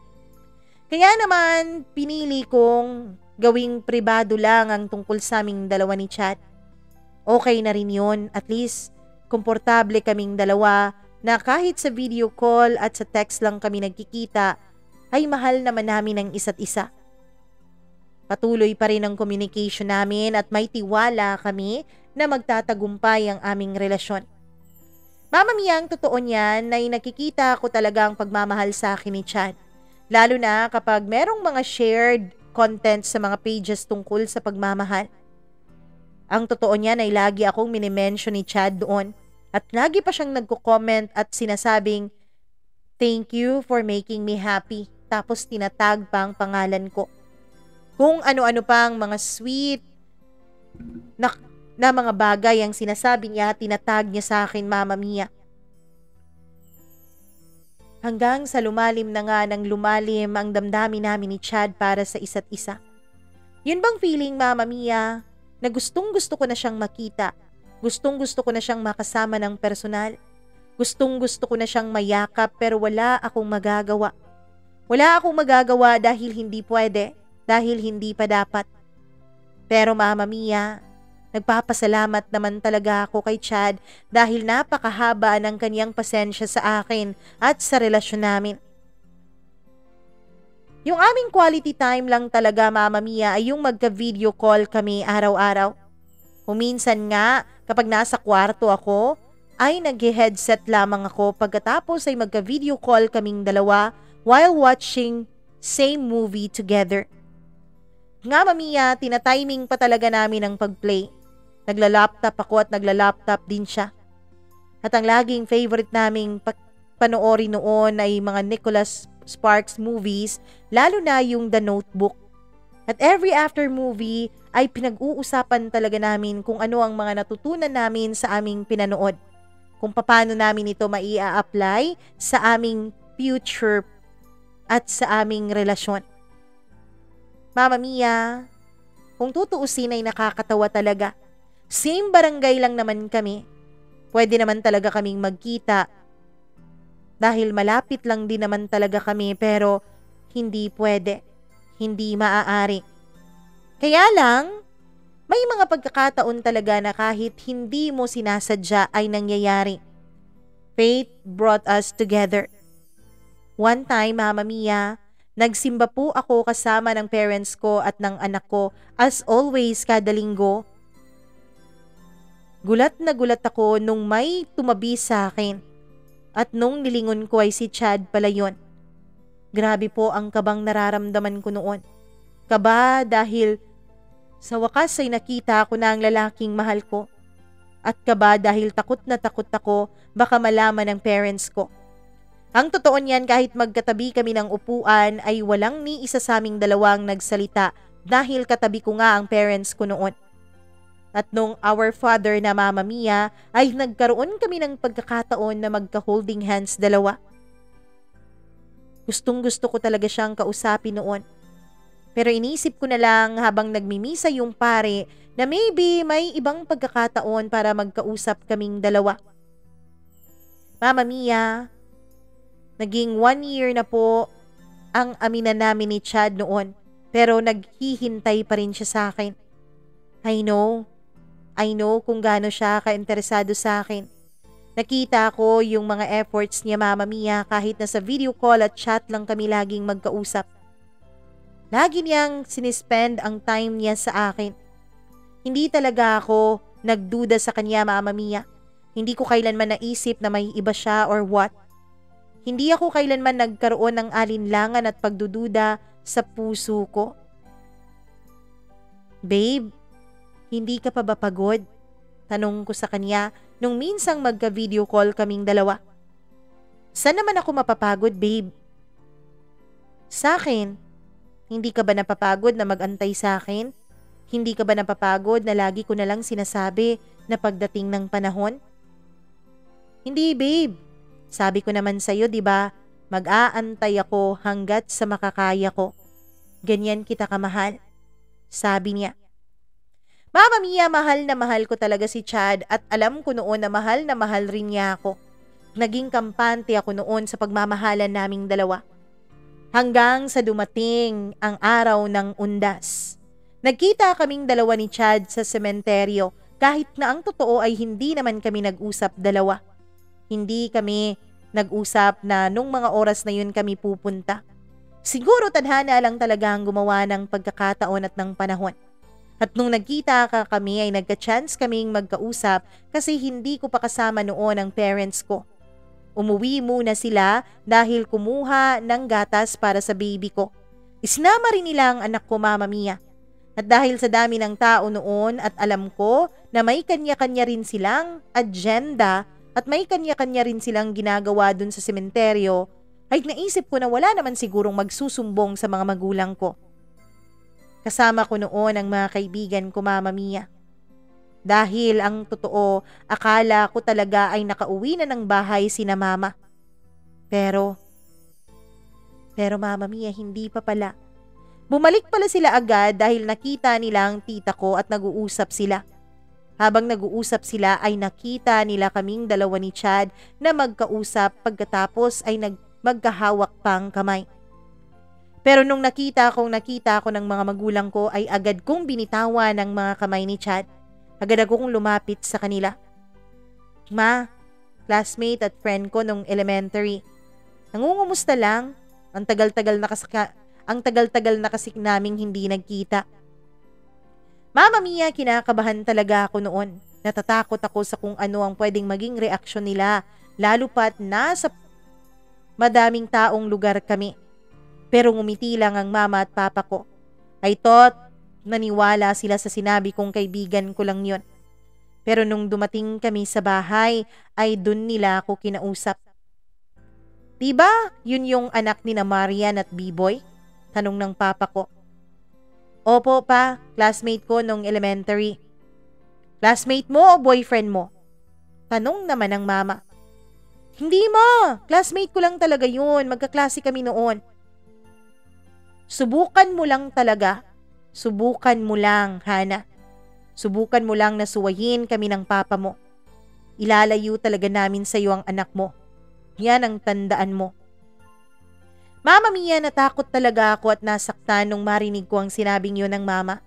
Kaya naman, pinili kong gawing pribado lang ang tungkol sa aming dalawa ni Chad. Okay na rin yun, at least komportable kaming dalawa na kahit sa video call at sa text lang kami nagkikita, ay mahal naman namin ang isa't isa. Patuloy pa rin ang communication namin at may tiwala kami na magtatagumpay ang aming relasyon. Mama Mia, ang totoo niyan ay nakikita ko talaga ang pagmamahal sa akin ni Chad. Lalo na kapag merong mga shared content sa mga pages tungkol sa pagmamahal. Ang totoo niyan ay lagi akong minimension ni Chad doon at lagi pa siyang nagko-comment at sinasabing, "Thank you for making me happy." Tapos tinatag pa ang pangalan ko. Kung ano-ano pang mga sweet na mga bagay ang sinasabi niya at tinatag niya sa akin, Mama Mia. Hanggang sa lumalim na nga ng lumalim ang damdamin namin ni Chad para sa isa't isa. Yun bang feeling, Mama Mia, na gustong-gusto ko na siyang makita, gustong-gusto ko na siyang makasama ng personal, gustong-gusto ko na siyang mayakap pero wala akong magagawa. Wala akong magagawa dahil hindi pwede, dahil hindi pa dapat. Pero Mama Mia, nagpapasalamat naman talaga ako kay Chad dahil napakahaba ng kanyang pasensya sa akin at sa relasyon namin. Yung aming quality time lang talaga, Mama Mia, ay yung magka-video call kami araw-araw. Kuminsan nga, kapag nasa kwarto ako, ay nag-headset lamang ako pagkatapos ay magka-video call kaming dalawa while watching same movie together. Nga, Mia, tinatiming pa talaga namin ang pag-play. Nagla-laptop ako at nagla-laptop din siya. At ang laging favorite naming panoorin noon ay mga Nicholas Sparks movies, lalo na yung The Notebook. At every after movie ay pinag-uusapan talaga namin kung ano ang mga natutunan namin sa aming pinanood. Kung paano namin ito maia-apply sa aming future at sa aming relasyon. Mama Mia, kung tutuusin ay nakakatawa talaga. Same barangay lang naman kami. Pwede naman talaga kaming magkita. Dahil malapit lang din naman talaga kami pero hindi pwede. Hindi maaari. Kaya lang, may mga pagkakataon talaga na kahit hindi mo sinasadya ay nangyayari. Fate brought us together. One time, Mama Mia, nagsimba po ako kasama ng parents ko at ng anak ko as always kada linggo. Gulat na gulat ako nung may tumabi sa akin at nung nilingon ko ay si Chad pala yun. Grabe po ang kabang nararamdaman ko noon. Kaba dahil sa wakas ay nakita ko na ang lalaking mahal ko. At kaba dahil takot na takot ako baka malaman ng parents ko. Ang totoo niyan, kahit magkatabi kami ng upuan ay walang ni isa sa aming dalawang nagsalita dahil katabi ko nga ang parents ko noon. At nung our father na Mama Mia ay nagkaroon kami ng pagkakataon na magka-holding hands dalawa. Gustong gusto ko talaga siyang kausapin noon. Pero inisip ko na lang habang nagmimisa yung pare na maybe may ibang pagkakataon para magkausap kaming dalawa. Mama Mia, naging 1 year na po ang aminan namin ni Chad noon, pero naghihintay pa rin siya sa akin. I know kung gaano siya kainteresado sa akin. Nakita ko yung mga efforts niya, Mama Mia, kahit na sa video call at chat lang kami laging magkausap. Lagi niyang sinispend ang time niya sa akin. Hindi talaga ako nagduda sa kanya, Mama Mia. Hindi ko kailanman naisip na may iba siya or what. Hindi ako kailanman nagkaroon ng alinlangan at pagdududa sa puso ko. Babe, hindi ka pa ba pagod? Tanong ko sa kanya nung minsang magka-video call kaming dalawa. Saan naman ako mapapagod, babe? Sa akin, hindi ka ba napapagod na mag-antay sa akin? Hindi ka ba napapagod na lagi ko na lang sinasabi na pagdating ng panahon? Hindi, babe. Sabi ko naman sa'yo, di ba? Mag-aantay ako hanggat sa makakaya ko. Ganyan kita kamahal. Sabi niya. Mama Mia, mahal na mahal ko talaga si Chad at alam ko noon na mahal rin niya ako. Naging kampante ako noon sa pagmamahalan naming dalawa. Hanggang sa dumating ang araw ng undas. Nagkita kaming dalawa ni Chad sa sementeryo kahit na ang totoo ay hindi naman kami nag-usap dalawa. Hindi kami nag-usap na nung mga oras na yun kami pupunta. Siguro tadhana lang talaga ang gumawa ng pagkakataon at ng panahon. At nung nagkita kami ay nagka-chance kaming magkausap kasi hindi ko pa kasama noon ang parents ko. Umuwi muna sila dahil kumuha ng gatas para sa baby ko. Isnama rin nila ang anak ko, Mama Mia. At dahil sa dami ng tao noon at alam ko na may kanya-kanya rin silang agenda at may kanya-kanya rin silang ginagawa dun sa sementeryo, ay naisip ko na wala naman sigurong magsusumbong sa mga magulang ko. Kasama ko noon ang mga kaibigan ko, Mama Mia. Dahil ang totoo, akala ko talaga ay nakauwi na ng bahay sina Mama. Pero Mama Mia, hindi pa pala. Bumalik pala sila agad dahil nakita nila ang tita ko at nag-uusap sila. Habang nag-uusap sila ay nakita nila kaming dalawa ni Chad na magkausap pagkatapos ay magkahawak pang kamay. Pero nung nakita ko ng mga magulang ko ay agad kong binitawan ng mga kamay ni Chad. Agad akong lumapit sa kanila. Ma, classmate at friend ko nung elementary. Nangungumusta lang. Ang tagal-tagal na kasi naming hindi nagkita. Mama Mia, kinakabahan talaga ako noon. Natatakot ako sa kung ano ang pwedeng maging reaksyon nila, lalo pat nasa madaming taong lugar kami. Pero ngumiti lang ang mama at papa ko. I thought, naniwala sila sa sinabi kong kaibigan ko lang yon. Pero nung dumating kami sa bahay, ay dun nila ako kinausap. Diba yun yung anak ni na Marian at B-Boy? Tanong ng papa ko. Opo pa, classmate ko nung elementary. Classmate mo o boyfriend mo? Tanong naman ng mama. Hindi ma, classmate ko lang talaga yun, magkaklase kami noon. Subukan mo lang talaga. Subukan mo lang, Hana. Subukan mo lang na suwayin kami ng papa mo. Ilalayo talaga namin sa iyo ang anak mo. Yan ang tandaan mo. Mama Mia, natakot talaga ako at nasaktan nung marinig ko ang sinabing yun ng mama.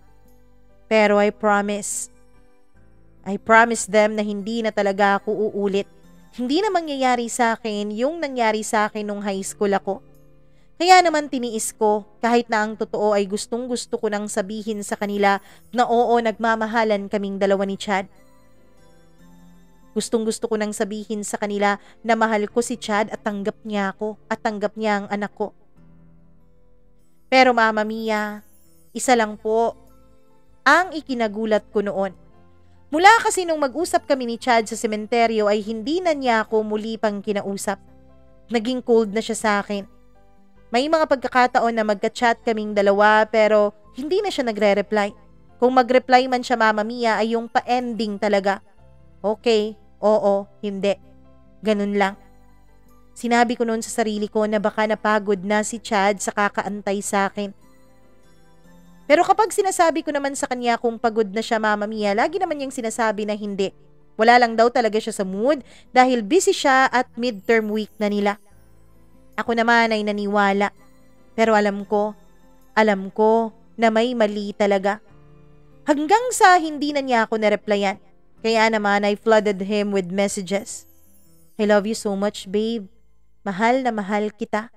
Pero I promise them na hindi na talaga ako uulit. Hindi na mangyayari sa akin yung nangyari sa akin nung high school ako. Kaya naman tiniis ko kahit na ang totoo ay gustong-gusto ko nang sabihin sa kanila na oo, nagmamahalan kaming dalawa ni Chad. Gustong-gusto ko nang sabihin sa kanila na mahal ko si Chad at tanggap niya ako at tanggap niya ang anak ko. Pero Mama Mia, isa lang po ang ikinagulat ko noon. Mula kasi nung mag-usap kami ni Chad sa sementeryo ay hindi na niya ako muli pang kinausap. Naging cold na siya sa akin. May mga pagkakataon na magka-chat kaming dalawa pero hindi na siya nagre-reply. Kung mag-reply man siya Mama Mia ay yung pa-ending talaga. Okay, oo, hindi. Ganun lang. Sinabi ko noon sa sarili ko na baka napagod na si Chad sa kakaantay sa akin. Pero kapag sinasabi ko naman sa kanya kung pagod na siya Mama Mia, lagi naman niyang sinasabi na hindi. Wala lang daw talaga siya sa mood dahil busy siya at midterm week na nila. Ako naman ay naniwala. Pero alam ko na may mali talaga. Hanggang sa hindi na niya ako na-replyan. Kaya naman I flooded him with messages. I love you so much, babe. Mahal na mahal kita.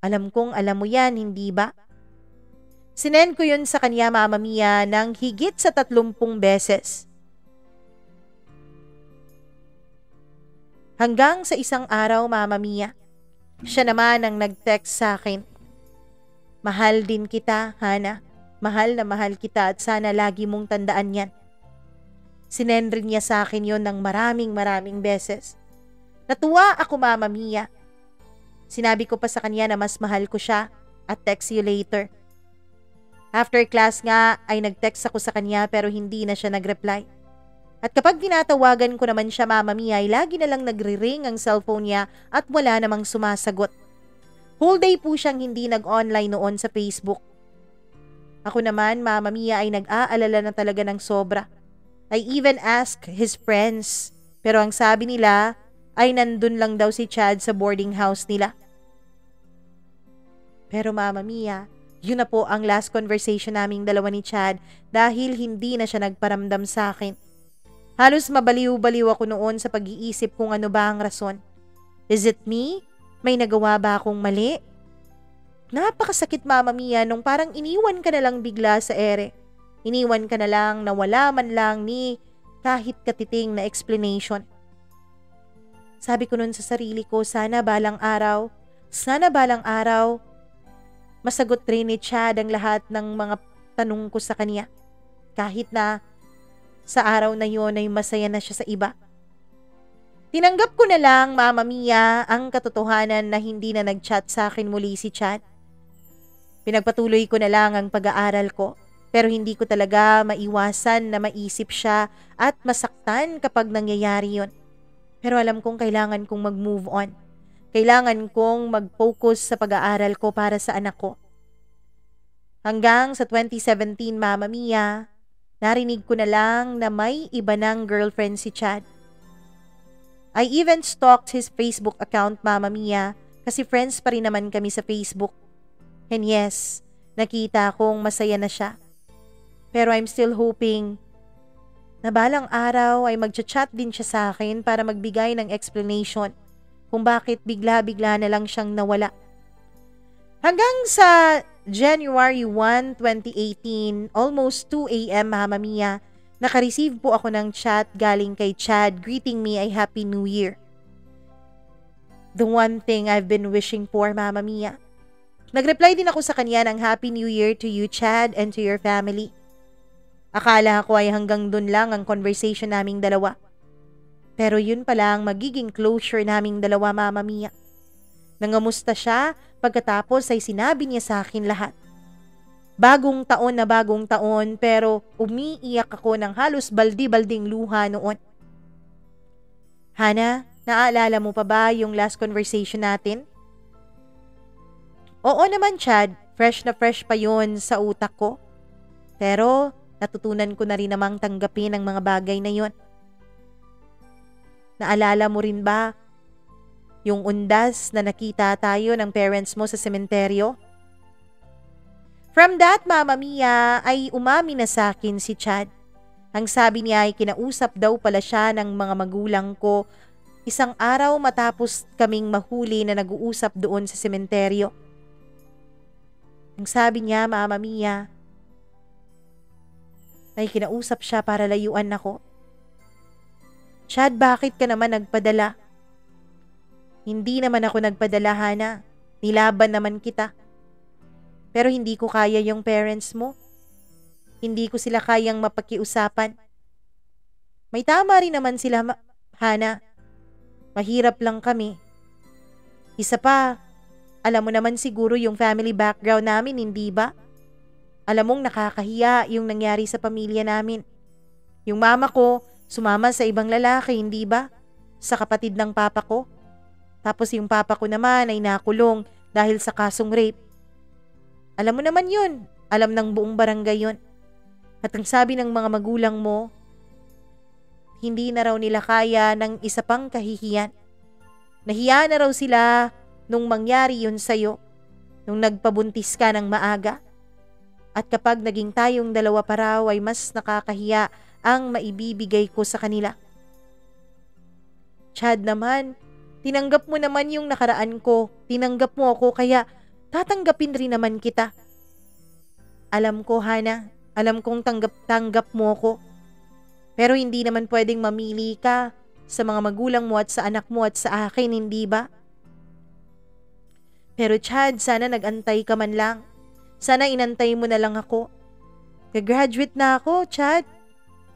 Alam kong alam mo yan, hindi ba? Sinend ko yun sa kanya Mama Mia ng higit sa 30 beses. Hanggang sa isang araw Mama Mia, siya naman ang nag-text sa akin. Mahal din kita, Hana. Mahal na mahal kita at sana lagi mong tandaan yan. Sinend rin niya sa akin yon ng maraming beses. Natuwa ako Mama Mia. Sinabi ko pa sa kanya na mas mahal ko siya at text you later. After class nga ay nag-text ako sa kanya pero hindi na siya nag-reply. At kapag tinatawagan ko naman siya Mama Mia ay lagi na lang nagre-ring ang cellphone niya at wala namang sumasagot. Whole day po siyang hindi nag-online noon sa Facebook. Ako naman Mama Mia ay nag-aalala na talaga ng sobra. I even asked his friends pero ang sabi nila ay nandun lang daw si Chad sa boarding house nila. Pero Mama Mia, yun na po ang last conversation naming dalawa ni Chad dahil hindi na siya nagparamdam sa akin. Halos mabaliw-baliw ako noon sa pag-iisip kung ano ba ang rason. Is it me? May nagawa ba akong mali? Napakasakit Mama Mia nung parang iniwan ka na lang bigla sa ere. Iniwan ka na lang na wala man lang ni kahit katiting na explanation. Sabi ko noon sa sarili ko, sana balang araw, masagot rin ni Chad ang lahat ng mga tanong ko sa kanya. Kahit na sa araw na yon ay masaya na siya sa iba. Tinanggap ko na lang Mama Mia ang katotohanan na hindi na nag-chat sa akin muli si Chad. Pinagpatuloy ko na lang ang pag-aaral ko pero hindi ko talaga maiwasan na maisip siya at masaktan kapag nangyayari yon. Pero alam kong kailangan kong mag-move on. Kailangan kong mag-focus sa pag-aaral ko para sa anak ko. Hanggang sa 2017 Mama Mia, narinig ko na lang na may iba ng girlfriend si Chad. I even stalked his Facebook account Mama Mia kasi friends pa rin naman kami sa Facebook. And yes, nakita kong masaya na siya. Pero I'm still hoping na balang araw ay magchat-chat din siya sa akin para magbigay ng explanation kung bakit bigla-bigla na lang siyang nawala. Hanggang sa January 1, 2018, almost 2 a.m. Mama Mia, nakareceive po ako ng chat galing kay Chad greeting me a Happy New Year. The one thing I've been wishing for Mama Mia. Nag-reply din ako sa kanya ng Happy New Year to you Chad and to your family. Akala ko ay hanggang dun lang ang conversation naming dalawa. Pero yun pala ang magiging closure naming dalawa Mama Mia. Nangamusta siya pagkatapos ay sinabi niya sa akin lahat. Bagong taon pero umiiyak ako ng halos baldi-balding luha noon. Hana, naaalala mo pa ba yung last conversation natin? Oo naman Chad, fresh na fresh pa yun sa utak ko. Pero natutunan ko na rin namang tanggapin ang mga bagay na yon. Naalala mo rin ba yung undas na nakita tayo ng parents mo sa sementeryo? From that Mama Mia ay umami na sa akin si Chad. Ang sabi niya ay kinausap daw pala siya ng mga magulang ko isang araw matapos kaming mahuli na nag-uusap doon sa sementeryo. Ang sabi niya Mama Mia ay kinausap siya para layuan ako. Chad, bakit ka naman nagpadala? Hindi naman ako nagpadala, Hana. Nilaban naman kita. Pero hindi ko kaya yung parents mo. Hindi ko sila kayang mapakiusapan. May tama rin naman sila, Hana. Mahirap lang kami. Isa pa, alam mo naman siguro yung family background namin, hindi ba? Alam mong nakakahiya yung nangyari sa pamilya namin. Yung mama ko, sumama sa ibang lalaki, hindi ba? Sa kapatid ng papa ko. Tapos yung papa ko naman ay nakulong dahil sa kasong rape. Alam mo naman yun. Alam ng buong barangay yun. At ang sabi ng mga magulang mo, hindi na raw nila kaya ng isa pang kahihiyan. Nahiya na raw sila nung mangyari yun sa'yo, nung nagpabuntis ka ng maaga. At kapag naging tayong dalawa pa raw ay mas nakakahiya ang maibibigay ko sa kanila. Chad naman, tinanggap mo naman yung nakaraan ko. Tinanggap mo ako kaya tatanggapin rin naman kita. Alam ko, Hana, alam kong tanggap mo ako. Pero hindi naman pwedeng mamili ka sa mga magulang mo at sa anak mo at sa akin, hindi ba? Pero Chad, sana nag-antay ka man lang. Sana inantay mo na lang ako. Gagraduate na ako, Chad.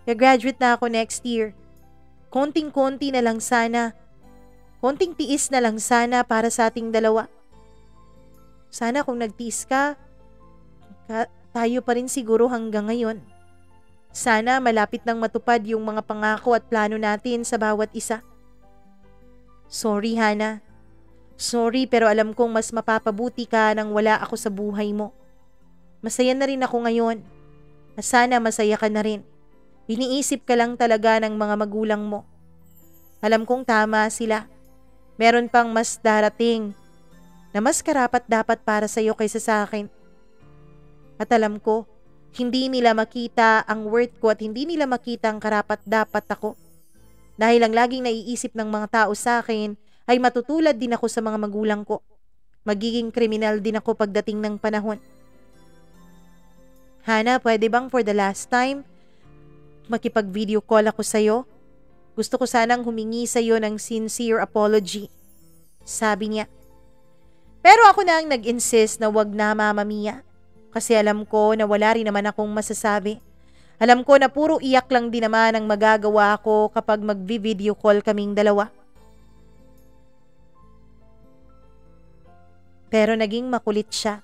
Gagraduate na ako next year. Konting-konti na lang sana. Konting tiis na lang sana para sa ating dalawa. Sana kung nagtiis ka, tayo pa rin siguro hanggang ngayon. Sana malapit nang matupad yung mga pangako at plano natin sa bawat isa. Sorry, Hana. Sorry, pero alam kong mas mapapabuti ka nang wala ako sa buhay mo. Masaya na rin ako ngayon. Sana masaya ka na rin. Iniisip ka lang talaga ng mga magulang mo. Alam kong tama sila. Meron pang mas darating na mas karapat dapat para sa'yo kaysa sa akin. At alam ko, hindi nila makita ang worth ko at hindi nila makita ang karapat dapat ako. Dahil ang laging naiisip ng mga tao sa akin ay matutulad din ako sa mga magulang ko. Magiging kriminal din ako pagdating ng panahon. Hana, pwede bang for the last time makipag-video call ako sa'yo? Gusto ko sanang humingi sa'yo ng sincere apology. Sabi niya. Pero ako na ang nag-insist na wag na, Mama Mia. Kasi alam ko na wala rin naman akong masasabi. Alam ko na puro iyak lang din naman ang magagawa ko kapag mag-video call kaming dalawa. Pero naging makulit siya.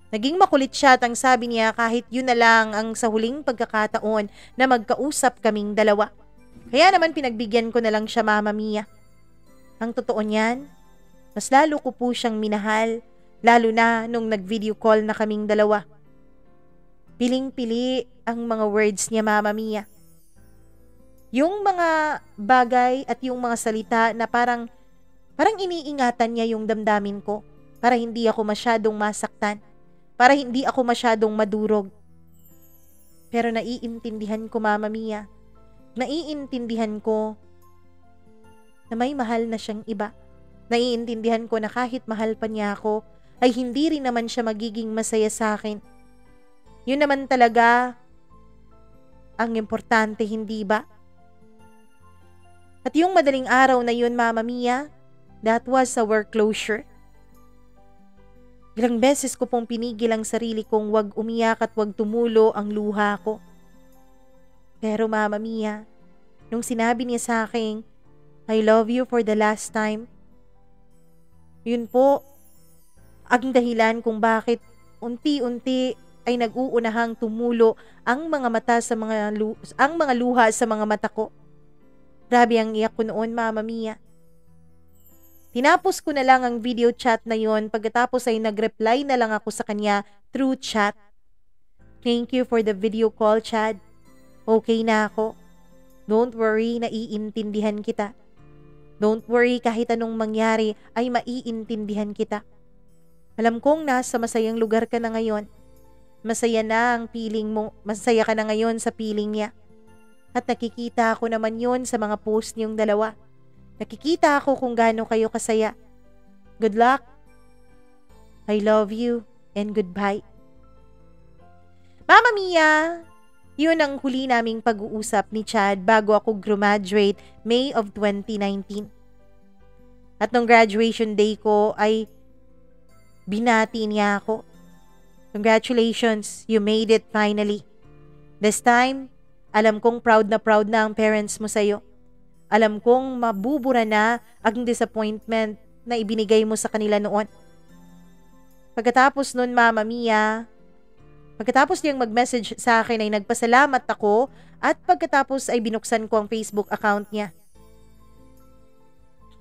Naging makulit siya at ang sabi niya kahit yun na lang ang sa huling pagkakataon na magkausap kaming dalawa. Kaya naman pinagbigyan ko na lang siya, Mama Mia. Ang totoo niyan, mas lalo ko po siyang minahal. Lalo na nung nag-video call na kaming dalawa. Piling-pili ang mga words niya, Mama Mia. Yung mga bagay at yung mga salita na parang iniingatan niya yung damdamin ko para hindi ako masyadong masaktan, para hindi ako masyadong madurog. Pero naiintindihan ko, Mama Mia. Naiintindihan ko na may mahal na siyang iba. Naiintindihan ko na kahit mahal pa niya ako, ay hindi rin naman siya magiging masaya sa akin. Yun naman talaga ang importante, hindi ba? At yung madaling araw na yun, Mama Mia, that was our closure. Ilang beses ko pong pinigil ang sarili kong wag umiyak at wag tumulo ang luha ko. Pero Mama Mia, nung sinabi niya sa akin, I love you for the last time, yun po, ang dahilan kung bakit unti-unti ay nag-uunahang tumulo ang mga mata sa ang mga luha sa mga mata ko. Grabe ang iyak ko noon, Mama Mia. Tinapos ko na lang ang video chat na yon, pagkatapos ay nag-reply na lang ako sa kanya through chat. Thank you for the video call, Chad. Okay na ako. Don't worry, naiintindihan kita. Don't worry, kahit anong mangyari ay maiintindihan kita. Alam kong nasa masayang lugar ka na ngayon. Masaya na ang feeling mo, masaya ka na ngayon sa feeling niya. At nakikita ko naman yon sa mga post niyong dalawa. Nakikita ako kung gaano kayo kasaya. Good luck. I love you and goodbye. Mama Mia, yun ang huli naming pag-uusap ni Chad bago ako graduate May of 2019. At nung graduation day ko ay binati niya ako. Congratulations, you made it finally. This time, alam kong proud na ang parents mo sa'yo. Alam kong mabubura na ang disappointment na ibinigay mo sa kanila noon. Pagkatapos nun, Mama Mia, pagkatapos niyang mag-message sa akin ay nagpasalamat ako at pagkatapos ay binuksan ko ang Facebook account niya.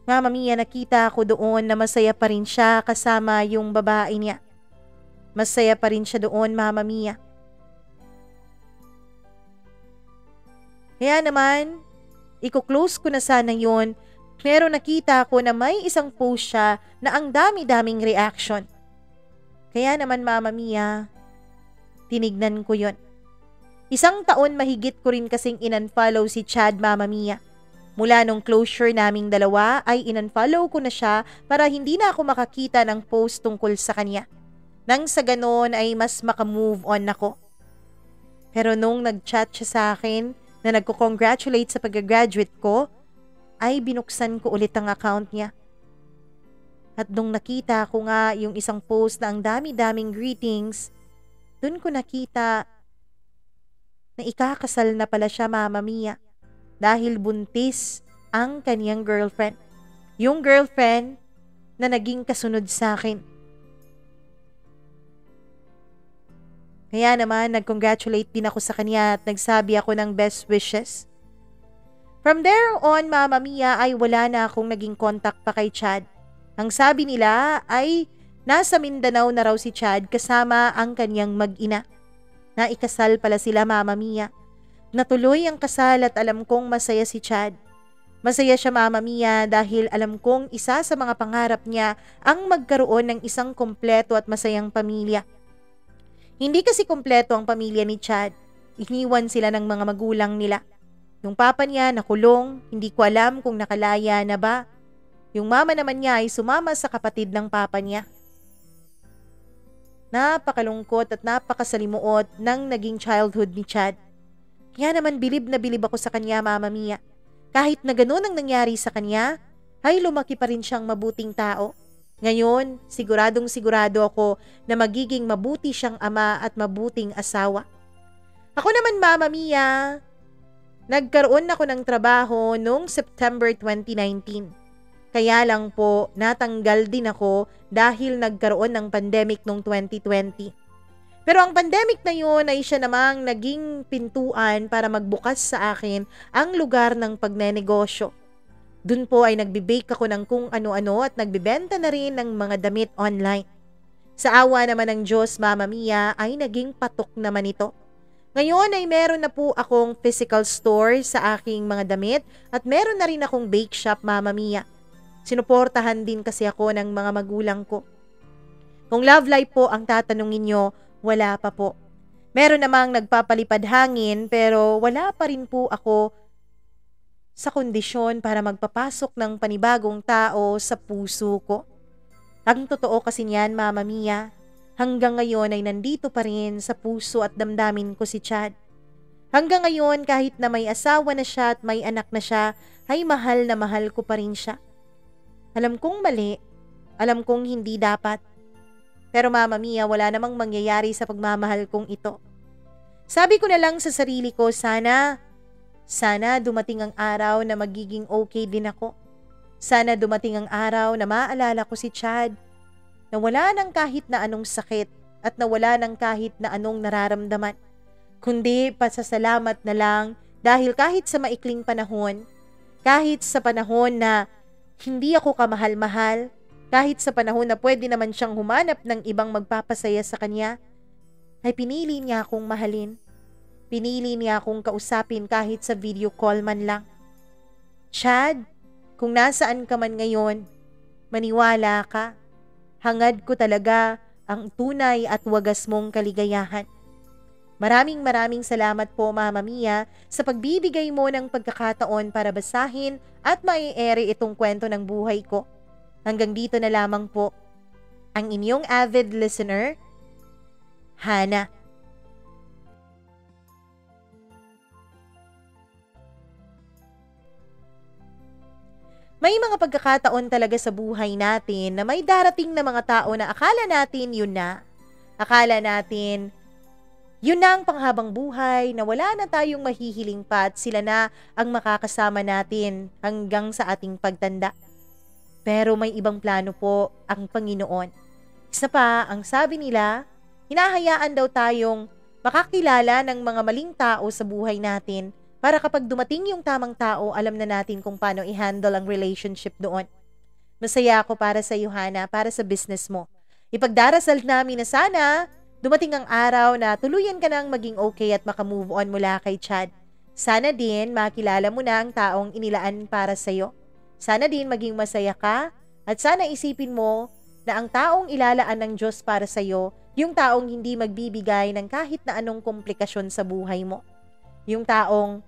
Mama Mia, nakita ko doon na masaya pa rin siya kasama yung babae niya. Masaya pa rin siya doon, Mama Mia. Kaya naman, iko-close ko na sana yun, pero nakita ko na may isang post siya na ang dami-daming reaction. Kaya naman, Mama Mia, tinignan ko yun. 1 taon mahigit ko rin kasing in-unfollow si Chad, Mama Mia. Mula nung closure naming dalawa ay in-unfollow ko na siya para hindi na ako makakita ng post tungkol sa kanya. Nang sa ganon ay mas makamove on ako. Pero nung nag-chat siya sa akin na nagko-congratulate sa pag-graduate ko, ay binuksan ko ulit ang account niya. At nung nakita ko nga yung isang post na ang dami-daming greetings, dun ko nakita na ikakasal na pala siya, Mama Mia, dahil buntis ang kaniyang girlfriend. Yung girlfriend na naging kasunod sa akin. Kaya naman, nag-congratulate din ako sa kanya at nagsabi ako ng best wishes. From there on, Mama Mia, ay wala na akong naging contact pa kay Chad. Ang sabi nila ay nasa Mindanao na raw si Chad kasama ang kanyang mag-ina. Naikasal pala sila, Mama Mia. Natuloy ang kasal at alam kong masaya si Chad. Masaya siya, Mama Mia, dahil alam kong isa sa mga pangarap niya ang magkaroon ng isang kompleto at masayang pamilya. Hindi kasi kompleto ang pamilya ni Chad. Iniwan sila ng mga magulang nila. Yung papa niya nakulong, hindi ko alam kung nakalaya na ba. Yung mama naman niya ay sumama sa kapatid ng papa niya. Napakalungkot at napakasalimuot ng naging childhood ni Chad. Kaya naman bilib na bilib ako sa kanya, Mama Mia. Kahit na ganun ang nangyari sa kanya, ay lumaki pa rin siyang mabuting tao. Ngayon, siguradong sigurado ako na magiging mabuti siyang ama at mabuting asawa. Ako naman, Mama Mia, nagkaroon ako ng trabaho noong September 2019. Kaya lang po, natanggal din ako dahil nagkaroon ng pandemic noong 2020. Pero ang pandemic na yun ay siya namang naging pintuan para magbukas sa akin ang lugar ng pagnenegosyo. Dun po ay nagbibake ako ng kung ano-ano at nagbibenta na rin ng mga damit online. Sa awa naman ng Diyos, Mama Mia, ay naging patok naman ito. Ngayon ay meron na po akong physical store sa aking mga damit at meron na rin akong bake shop, Mama Mia. Sinuportahan din kasi ako ng mga magulang ko. Kung love life po ang tatanungin nyo, wala pa po. Meron namang nagpapalipad hangin pero wala pa rin po ako sa kondisyon para magpapasok ng panibagong tao sa puso ko. Ang totoo kasi niyan, Mama Mia, hanggang ngayon ay nandito pa rin sa puso at damdamin ko si Chad. Hanggang ngayon kahit na may asawa na siya at may anak na siya, ay mahal na mahal ko pa rin siya. Alam kong mali, alam kong hindi dapat. Pero Mama Mia, wala namang mangyayari sa pagmamahal kong ito. Sabi ko na lang sa sarili ko, sana dumating ang araw na magiging okay din ako. Sana dumating ang araw na maalala ko si Chad, na wala ng kahit na anong sakit at na wala ng kahit na anong nararamdaman. Kundi pasasalamat na lang dahil kahit sa maikling panahon, kahit sa panahon na hindi ako kamahal-mahal, kahit sa panahon na pwede naman siyang humanap ng ibang magpapasaya sa kanya, ay pinili niya akong mahalin. Pinili niya akong kausapin kahit sa video call man lang. Chad, kung nasaan ka man ngayon, maniwala ka. Hangad ko talaga ang tunay at wagas mong kaligayahan. Maraming salamat po, Mama Mia, sa pagbibigay mo ng pagkakataon para basahin at mai-ere itong kwento ng buhay ko. Hanggang dito na lamang po. Ang inyong avid listener, Hana. May mga pagkakataon talaga sa buhay natin na may darating na mga tao na akala natin yun na. Akala natin, yun na ang panghabang buhay, na wala na tayong mahihiling pa at sila na ang makakasama natin hanggang sa ating pagtanda. Pero may ibang plano po ang Panginoon. Isa pa, ang sabi nila, hinahayaan daw tayong makakilala ng mga maling tao sa buhay natin para kapag dumating yung tamang tao, alam na natin kung paano i-handle ang relationship doon. Masaya ako para sa iyo, Hana, para sa business mo. Ipagdarasal namin na sana dumating ang araw na tuluyan ka nang maging okay at makamove on mula kay Chad. Sana din makilala mo na ang taong inilaan para sa'yo. Sana din maging masaya ka at sana isipin mo na ang taong ilalaan ng Diyos para sa'yo, yung taong hindi magbibigay ng kahit na anong komplikasyon sa buhay mo. Yung taong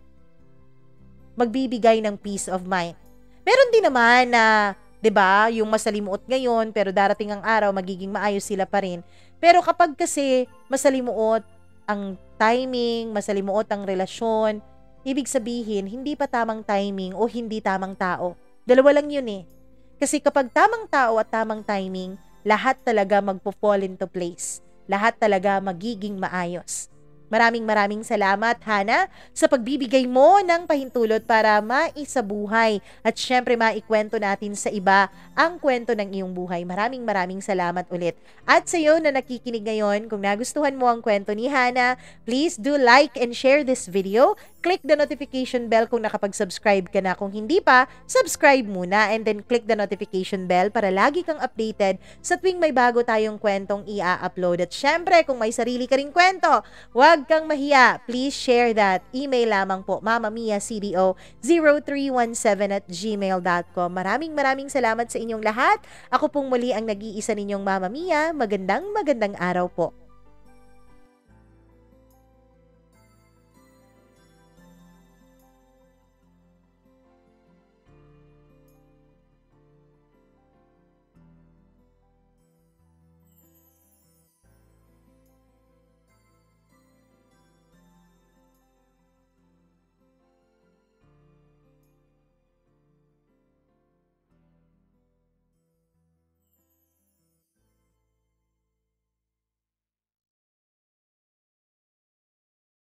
magbibigay ng peace of mind. Meron din naman na, 'di ba, yung masalimuot ngayon pero darating ang araw magiging maayos sila pa rin. Pero kapag kasi masalimuot ang timing, masalimuot ang relasyon, ibig sabihin hindi pa tamang timing o hindi tamang tao. Dalawa lang yun eh. Kasi kapag tamang tao at tamang timing, lahat talaga magpo-fall into place. Lahat talaga magiging maayos. Maraming salamat, Hana, sa pagbibigay mo ng pahintulot para maisabuhay at syempre maikwento natin sa iba ang kwento ng iyong buhay. Maraming salamat ulit. At sa iyo na nakikinig ngayon, kung nagustuhan mo ang kwento ni Hana, please do like and share this video. Click the notification bell kung nakapag-subscribe ka na. Kung hindi pa, subscribe muna and then click the notification bell para lagi kang updated sa tuwing may bago tayong kwentong i-upload. At syempre, kung may sarili ka ring kwento, huwag kang mahiya. Please share that. Email lamang po, mamamia0317@gmail.com. Maraming salamat sa inyong lahat. Ako pong muli ang nag-iisa ninyong Mama Mia. Magandang araw po.